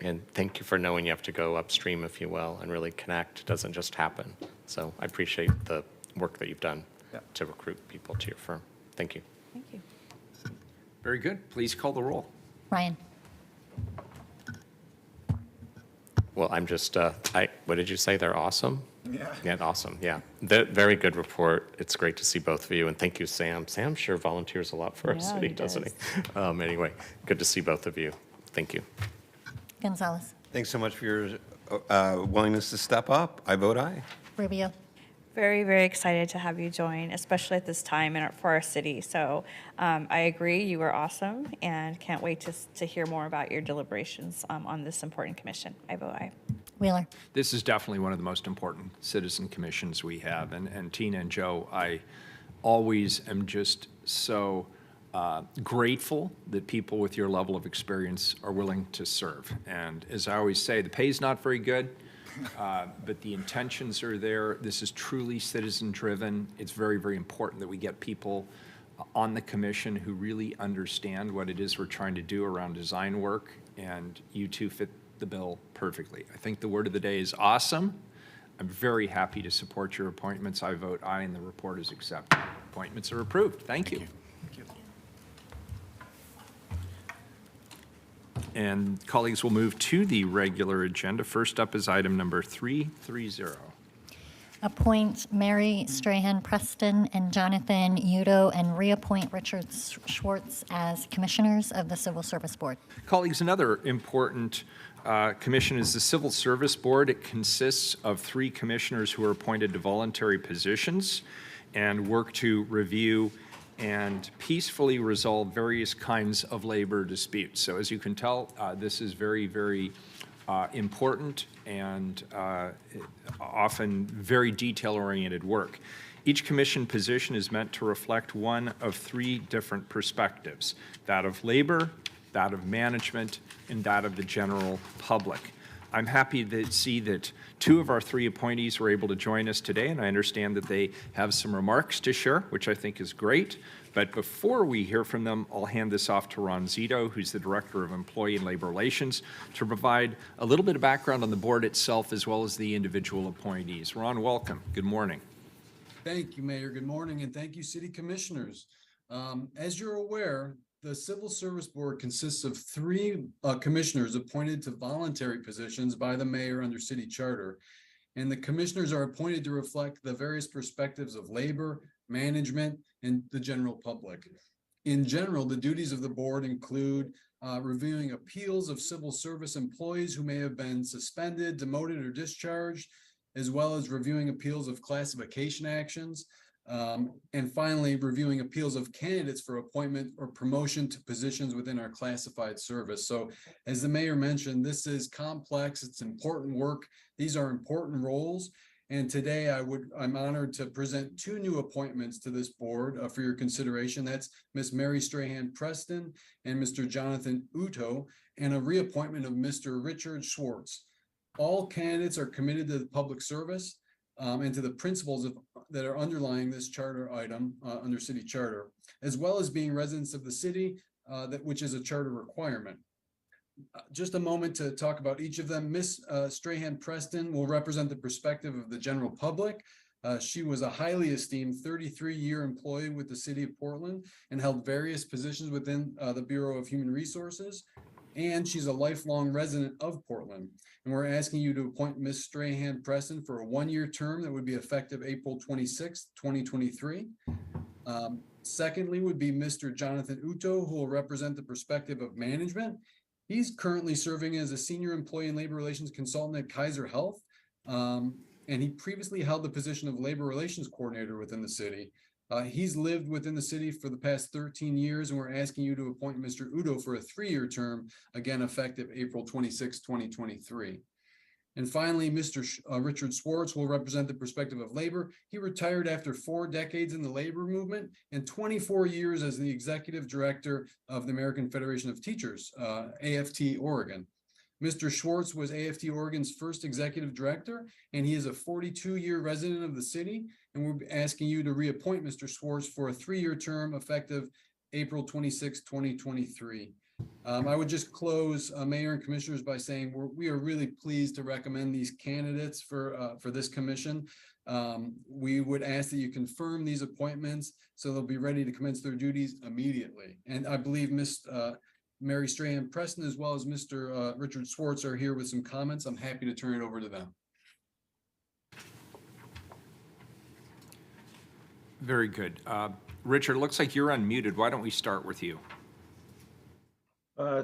And thank you for knowing you have to go upstream, if you will, and really connect. It doesn't just happen. So I appreciate the work that you've done to recruit people to your firm. Thank you. Thank you. Very good. Please call the roll. Ryan. Well, I'm just, what did you say? They're awesome? Yeah. Yeah, awesome, yeah. Very good report. It's great to see both of you, and thank you, Sam. Sam sure volunteers a lot for our Yeah, city, he doesn't does. he? Anyway, good to see both of you. Thank you. Gonzalez. Thanks so much for your willingness to step up. I vote aye. Rubio. Very, very excited to have you join, especially at this time for our city. So I agree, you are awesome, and can't wait to hear more about your deliberations on this important commission. I vote aye. Wheeler. This is definitely one of the most important citizen commissions we have. And Tina and Joe, I always am just so grateful that people with your level of experience are willing to serve. And as I always say, the pay's not very good, but the intentions are there. This is truly citizen-driven. It's very, very important that we get people on the commission who really understand what it is we're trying to do around design work, and you two fit the bill perfectly. I think the word of the day is awesome. I'm very happy to support your appointments. I vote aye, and the report is accepted. Appointments are approved. Thank you. And colleagues, will move to the regular agenda. First up is item number 330. Appoint Mary Strahan Preston and Jonathan Udo, and reappoint Richard Schwartz as commissioners of the Civil Service Board. Colleagues, another important commission is the Civil Service Board. It consists of 3 commissioners who are appointed to voluntary positions and work to review and peacefully resolve various kinds of labor disputes. So as you can tell, this is very, very important and often very detail-oriented work. Each commission position is meant to reflect one of 3 different perspectives: that of labor, that of management, and that of the general public. I'm happy to see that 2 of our 3 appointees were able to join us today, and I understand that they have some remarks to share, which I think is great. But before we hear from them, I'll hand this off to Ron Zito, who's the Director of Employee and Labor Relations, to provide a little bit of background on the board itself as well as the individual appointees. Ron, welcome. Good morning. Thank you, Mayor. Good morning, and thank you, City Commissioners. As you're aware, the Civil Service Board consists of 3 commissioners appointed to voluntary positions by the mayor under city charter. And the commissioners are appointed to reflect the various perspectives of labor, management, and the general public. In general, the duties of the board include reviewing appeals of civil service employees who may have been suspended, demoted, or discharged, as well as reviewing appeals of classification actions. And finally, reviewing appeals of candidates for appointment or promotion to positions within our classified service. So as the mayor mentioned, this is complex, it's important work. These are important roles. And today I'm honored to present two new appointments to this board for your consideration. That's Miss Mary Strahan Preston and Mr. Jonathan Uto, and a reappointment of Mr. Richard Schwartz. All candidates are committed to the public service and to the principles that are underlying this charter item under city charter, as well as being residents of the city, which is a charter requirement. Just a moment to talk about each of them. Miss Strahan Preston will represent the perspective of the general public. She was a highly esteemed 33-year employee with the city of Portland and held various positions within the Bureau of Human Resources. And she's a lifelong resident of Portland. And we're asking you to appoint Miss Strahan Preston for a one-year term that would be effective April 26th, 2023. Secondly would be Mr. Jonathan Uto, who will represent the perspective of management. He's currently serving as a senior employee and labor relations consultant at Kaiser Health. And he previously held the position of labor relations coordinator within the city. He's lived within the city for the past 13 years, and we're asking you to appoint Mr. Udo for a 3-year term, again effective April 26, 2023. And finally, Mr. Richard Schwartz will represent the perspective of labor. He retired after 4 decades in the labor movement and 24 years as the executive director of the American Federation of Teachers, AFT Oregon. Mr. Schwartz was AFT Oregon's first executive director, and he is a 42-year resident of the city. And we're asking you to reappoint Mr. Schwartz for a 3-year term effective April 26, 2023. I would just close, Mayor and Commissioners, by saying we are really pleased to recommend these candidates for this commission. We would ask that you confirm these appointments so they'll be ready to commence their duties immediately. And I believe Miss Mary Strahan Preston, as well as Mr. Richard Schwartz, are here with some comments. I'm happy to turn it over to them. Very good. Richard, it looks like you're unmuted. Why don't we start with you?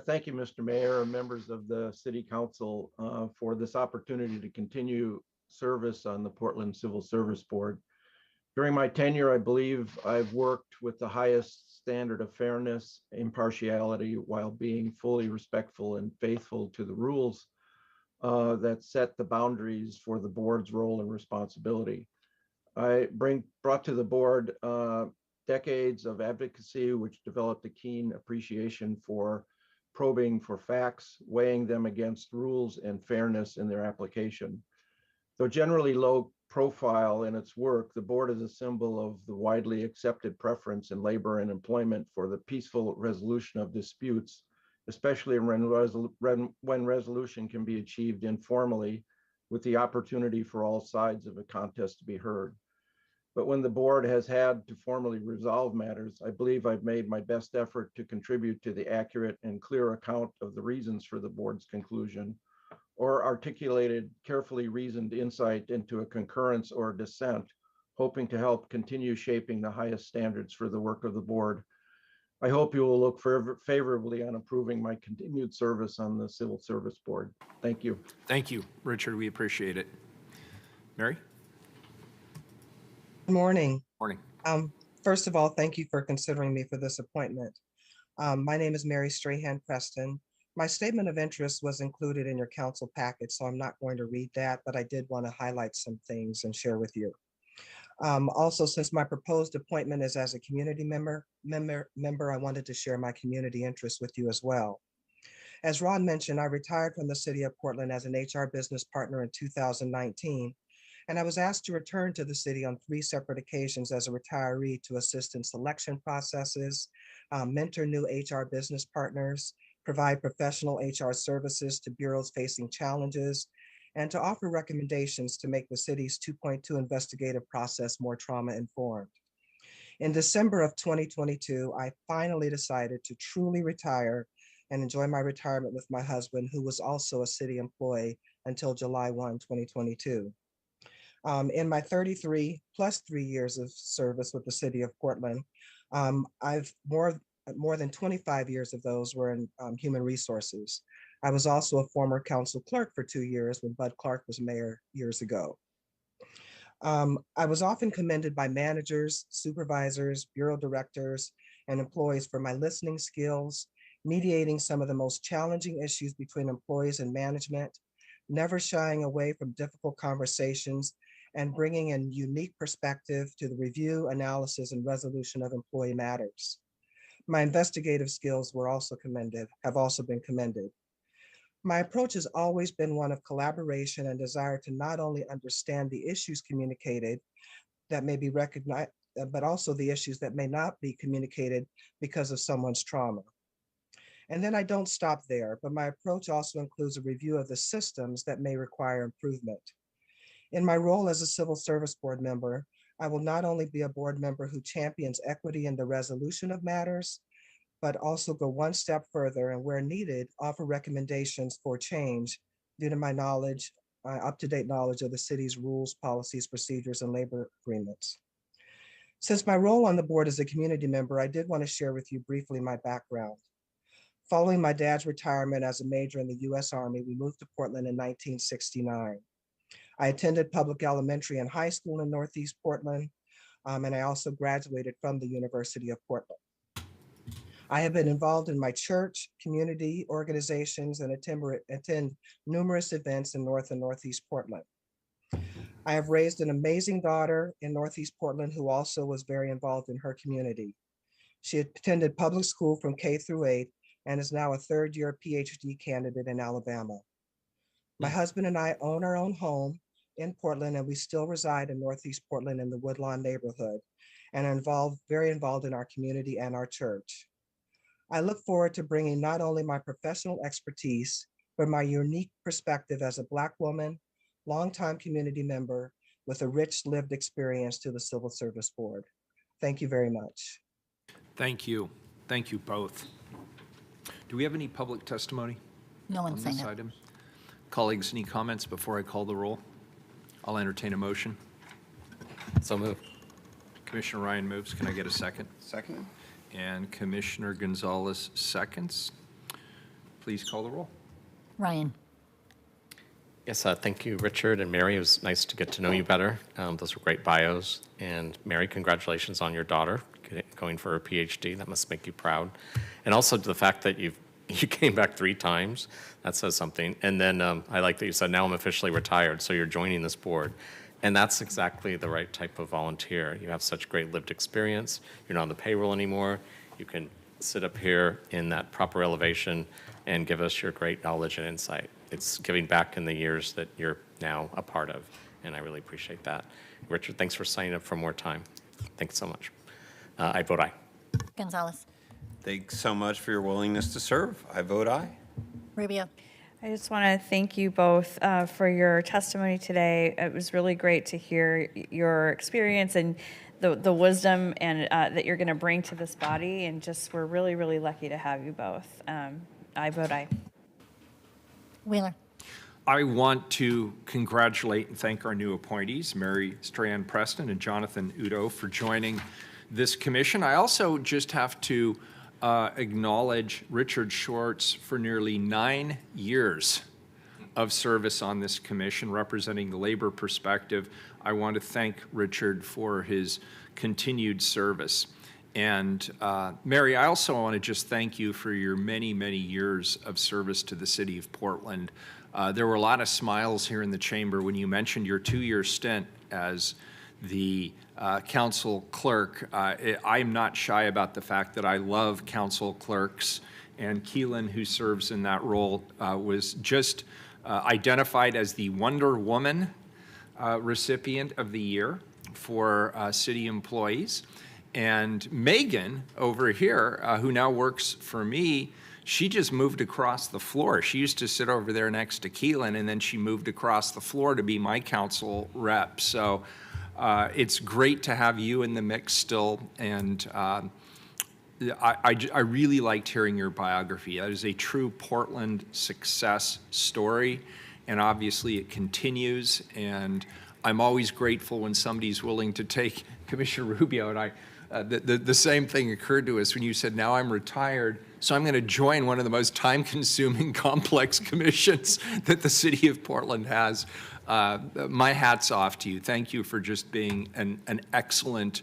Thank you, Mr. Mayor and members of the City Council for this opportunity to continue service on the Portland Civil Service Board. During my tenure, I believe I've worked with the highest standard of fairness, impartiality, while being fully respectful and faithful to the rules that set the boundaries for the board's role and responsibility. I brought to the board decades of advocacy, which developed a keen appreciation for probing for facts, weighing them against rules and fairness in their application. Though generally low profile in its work, the board is a symbol of the widely accepted preference in labor and employment for the peaceful resolution of disputes, especially when resolution can be achieved informally with the opportunity for all sides of a contest to be heard. But when the board has had to formally resolve matters, I believe I've made my best effort to contribute to the accurate and clear account of the reasons for the board's conclusion, or articulated carefully reasoned insight into a concurrence or dissent, hoping to help continue shaping the highest standards for the work of the board. I hope you will look favorably on approving my continued service on the Civil Service Board. Thank you. Thank you, Richard. We appreciate it. Mary? Good morning. Morning. First of all, thank you for considering me for this appointment. My name is Mary Strahan Preston. My statement of interest was included in your council packet, so I'm not going to read that, but I did want to highlight some things and share with you. Also, since my proposed appointment is as a community member, I wanted to share my community interest with you as well. As Ron mentioned, I retired from the city of Portland as an HR business partner in 2019. And I was asked to return to the city on 3 separate occasions as a retiree to assist in selection processes, mentor new HR business partners, provide professional HR services to bureaus facing challenges, and to offer recommendations to make the city's 2.2 investigative process more trauma-informed. In December of 2022, I finally decided to truly retire and enjoy my retirement with my husband, who was also a city employee until July 1, 2022. In my 33 plus 3 years of service with the city of Portland, I've more than 25 years of those were in human resources. I was also a former council clerk for 2 years when Bud Clark was mayor years ago. I was often commended by managers, supervisors, bureau directors, and employees for my listening skills, mediating some of the most challenging issues between employees and management, never shying away from difficult conversations, and bringing a unique perspective to the review, analysis, and resolution of employee matters. My investigative skills have also been commended. My approach has always been one of collaboration and desire to not only understand the issues communicated that may be recognized, but also the issues that may not be communicated because of someone's trauma. And then I don't stop there, but my approach also includes a review of the systems that may require improvement. In my role as a Civil Service Board member, I will not only be a board member who champions equity in the resolution of matters, but also go one step further and where needed, offer recommendations for change due to my knowledge, up-to-date knowledge of the city's rules, policies, procedures, and labor agreements. Since my role on the board as a community member, I did want to share with you briefly my background. Following my dad's retirement as a major in the U.S. Army, we moved to Portland in 1969. I attended public elementary and high school in Northeast Portland, and I also graduated from the University of Portland. I have been involved in my church, community organizations, and attend numerous events in North and Northeast Portland. I have raised an amazing daughter in Northeast Portland who also was very involved in her community. She attended public school from K through 8 and is now a third-year PhD candidate in Alabama. My husband and I own our own home in Portland, and we still reside in Northeast Portland in the Woodlawn neighborhood and are very involved in our community and our church. I look forward to bringing not only my professional expertise, but my unique perspective as a Black woman, longtime community member with a rich lived experience to the Civil Service Board. Thank you very much. Thank you. Thank you both. Do we have any public testimony No one on signed this up. item? Colleagues, any comments before I call the roll? I'll entertain a motion. So moved. Commissioner Ryan moves. Can I get a second? Second? And Commissioner Gonzalez seconds. Please call the roll. Ryan, Yes, thank you, Richard and Mary. It was nice to get to know you better. Those were great bios. And Mary, congratulations on your daughter going for her PhD. That must make you proud. And also the fact that you came back 3 times, that says something. And then I like that you said, now I'm officially retired, so you're joining this board. And that's exactly the right type of volunteer. You have such great lived experience. You're not on the payroll anymore. You can sit up here in that proper elevation and give us your great knowledge and insight. It's giving back in the years that you're now a part of, and I really appreciate that. Richard, thanks for signing up for more time. Thanks so much. I vote aye. Gonzalez, Thanks so much for your willingness to serve. I vote aye. Rubio, I just want to thank you both for your testimony today. It was really great to hear your experience and the wisdom and that you're going to bring to this body, and just we're really, really lucky to have you both. I vote aye. Wheeler, I want to congratulate and thank our new appointees, Mary Strahan Preston and Jonathan Udo, for joining this commission. I also just have to acknowledge Richard Schwartz for nearly 9 years of service on this commission, representing the labor perspective. I want to thank Richard for his continued service. And Mary, I also want to just thank you for your many, many years of service to the city of Portland. There were a lot of smiles here in the chamber when you mentioned your 2-year stint as the council clerk. I'm not shy about the fact that I love council clerks, and Keelan, who serves in that role, was just identified as the Wonder Woman recipient of the year for city employees. And Megan over here, who now works for me, she just moved across the floor. She used to sit over there next to Keelan, and then she moved across the floor to be my council rep. So it's great to have you in the mix still. And I really liked hearing your biography. That is a true Portland success story. And obviously it continues. And I'm always grateful when somebody's willing to take Commissioner Rubio and I. The same thing occurred to us when you said, now I'm retired, so I'm going to join one of the most time-consuming, complex commissions that the city of Portland has. My hat's off to you. Thank you for just being an excellent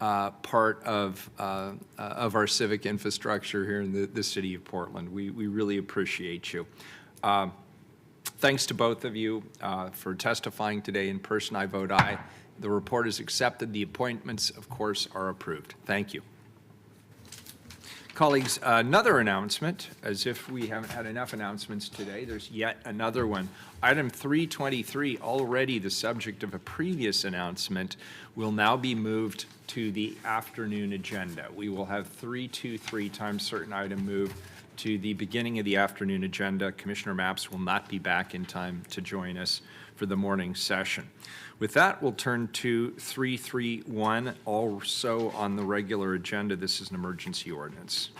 part of our civic infrastructure here in the city of Portland. We really appreciate you. Thanks to both of you for testifying today in person. I vote aye. The report is accepted. The appointments, of course, are approved. Thank you. Colleagues, another announcement, as if we haven't had enough announcements today, there's yet another one. Item 323, already the subject of a previous announcement, will now be moved to the afternoon agenda. We will have 323 times certain item moved to the beginning of the afternoon agenda. Commissioner Mapps will not be back in time to join us for the morning session. With that, we'll turn to 331, also on the regular agenda. This is an emergency ordinance.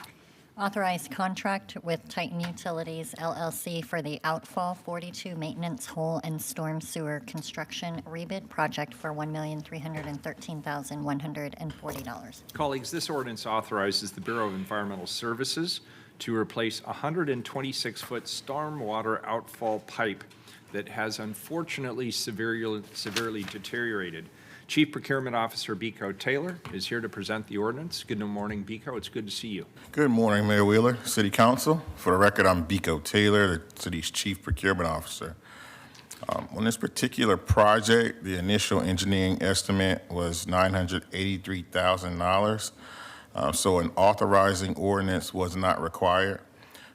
Authorized contract with Titan Utilities LLC for the Outfall 42 Maintenance Hole and Storm Sewer Construction Rebid Project for $1,313,140. Colleagues, this ordinance authorizes the Bureau of Environmental Services to replace a 126-foot stormwater outfall pipe that has unfortunately severely deteriorated. Chief Procurement Officer Biko Taylor is here to present the ordinance. Good morning, Biko. It's good to see you. Good morning, Mayor Wheeler, City Council. For the record, I'm Biko Taylor, the city's Chief Procurement Officer. On this particular project, the initial engineering estimate was $983,000. So an authorizing ordinance was not required.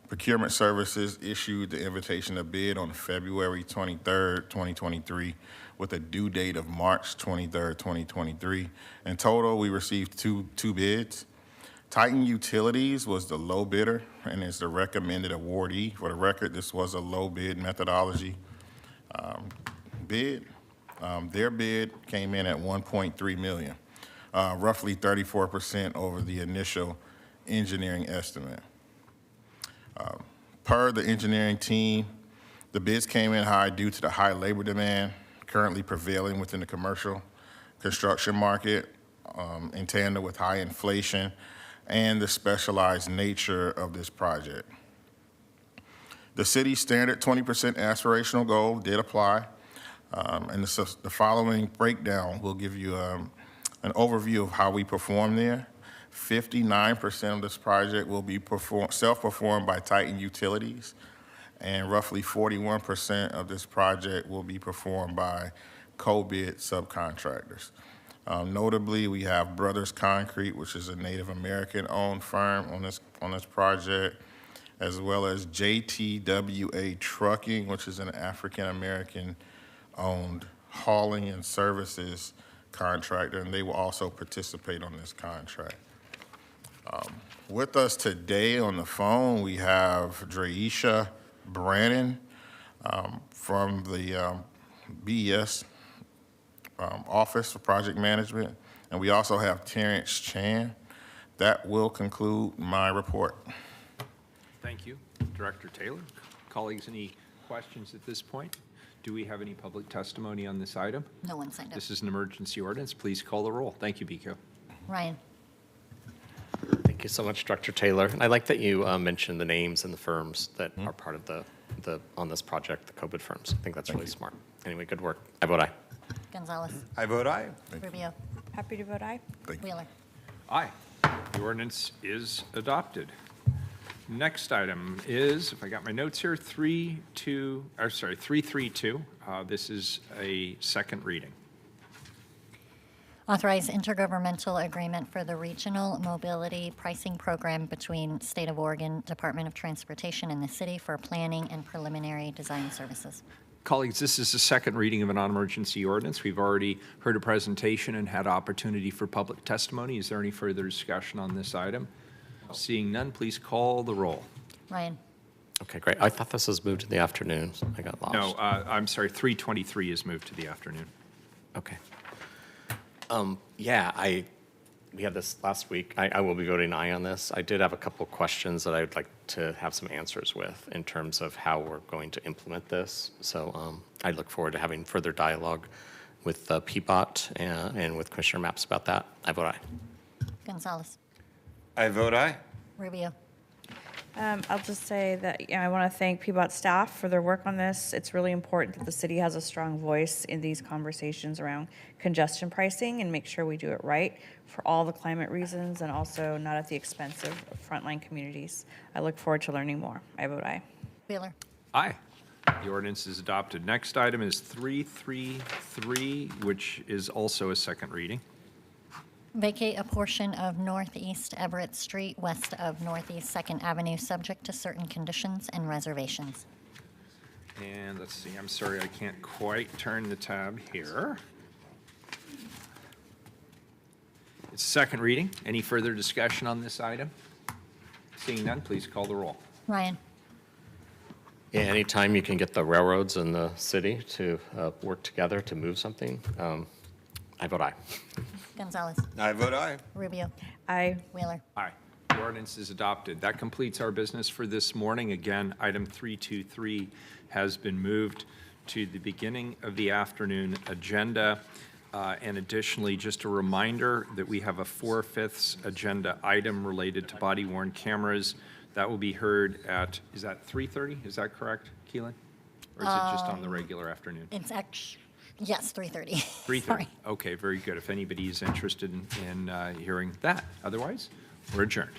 Procurement Services issued the invitation to bid on February 23rd, 2023, with a due date of March 23rd, 2023. In total, we received two bids. Titan Utilities was the low bidder and is the recommended awardee. For the record, this was a low bid methodology bid. Their bid came in at $1.3 million, roughly 34% over the initial engineering estimate. Per the engineering team, the bids came in high due to the high labor demand currently prevailing within the commercial construction market, in tandem with high inflation and the specialized nature of this project. The city's standard 20% aspirational goal did apply, and the following breakdown will give you an overview of how we performed there. 59% of this project will be self-performed by Titan Utilities, and roughly 41% of this project will be performed by co-bid subcontractors. Notably, we have Brothers Concrete, which is a Native American-owned firm on this project, as well as JTWA Trucking, which is an African-American-owned hauling and services contractor, and they will also participate on this contract. With us today on the phone, we have Dreisha Brannon from the BES Office for Project Management, and we also have Terrence Chan. That will conclude my report. Thank you, Director Taylor. Colleagues, any questions at this point? Do we have any public testimony on this item? No one signed up. This is an emergency ordinance. Please call the roll. Thank you, Biko. Ryan. Thank you so much, Director Taylor. And I like that you mentioned the names and the firms that are part of the on this project, the co-bid firms. I think that's really smart. Anyway, good work. I vote aye. Gonzalez. I vote aye. Rubio. Happy to vote aye. Wheeler. Aye. The ordinance is adopted. Next item is, if I got my notes here, 332. This is a second reading. Authorize intergovernmental agreement for the Regional Mobility Pricing Program between State of Oregon Department of Transportation and the city for planning and preliminary design services. Colleagues, this is the second reading of a non-emergency ordinance. We've already heard a presentation and had opportunity for public testimony. Is there any further discussion on this item? Seeing none, please call the roll. Ryan. Okay, great. I thought this was moved to the afternoon. I got lost. No, I'm sorry, 323 is moved to the afternoon. Okay. Yeah, we had this last week. I will be voting aye on this. I did have a couple questions that I would like to have some answers with in terms of how we're going to implement this. So I look forward to having further dialogue with PBOT and with Commissioner Mapps about that. I vote aye. Gonzalez. I vote aye. Rubio. I'll just say that I want to thank PBOT staff for their work on this. It's really important that the city has a strong voice in these conversations around congestion pricing and make sure we do it right for all the climate reasons and also not at the expense of frontline communities. I look forward to learning more. I vote aye. Wheeler. Aye. The ordinance is adopted. Next item is 333, which is also a second reading. Vacate a portion of Northeast Everett Street west of Northeast 2nd Avenue, subject to certain conditions and reservations. And let's see, I'm sorry, I can't quite turn the tab here. It's second reading. Any further discussion on this item? Seeing none, please call the roll. Ryan? Yeah, anytime you can get the railroads and the city to work together to move something, I vote aye. Gonzalez? I vote aye. Rubio? Aye. Wheeler? Aye. The ordinance is adopted. That completes our business for this morning. Again, item 323 has been moved to the beginning of the afternoon agenda. And additionally, just a reminder that we have a 4/5 agenda item related to body-worn cameras. That will be heard at, is that 3:30? Is that correct, Keelan? Or is it just on the regular afternoon? It's actually, yes, 3:30. 3:30. Sorry. Okay, very good. If anybody is interested in hearing that. Otherwise, we're adjourned.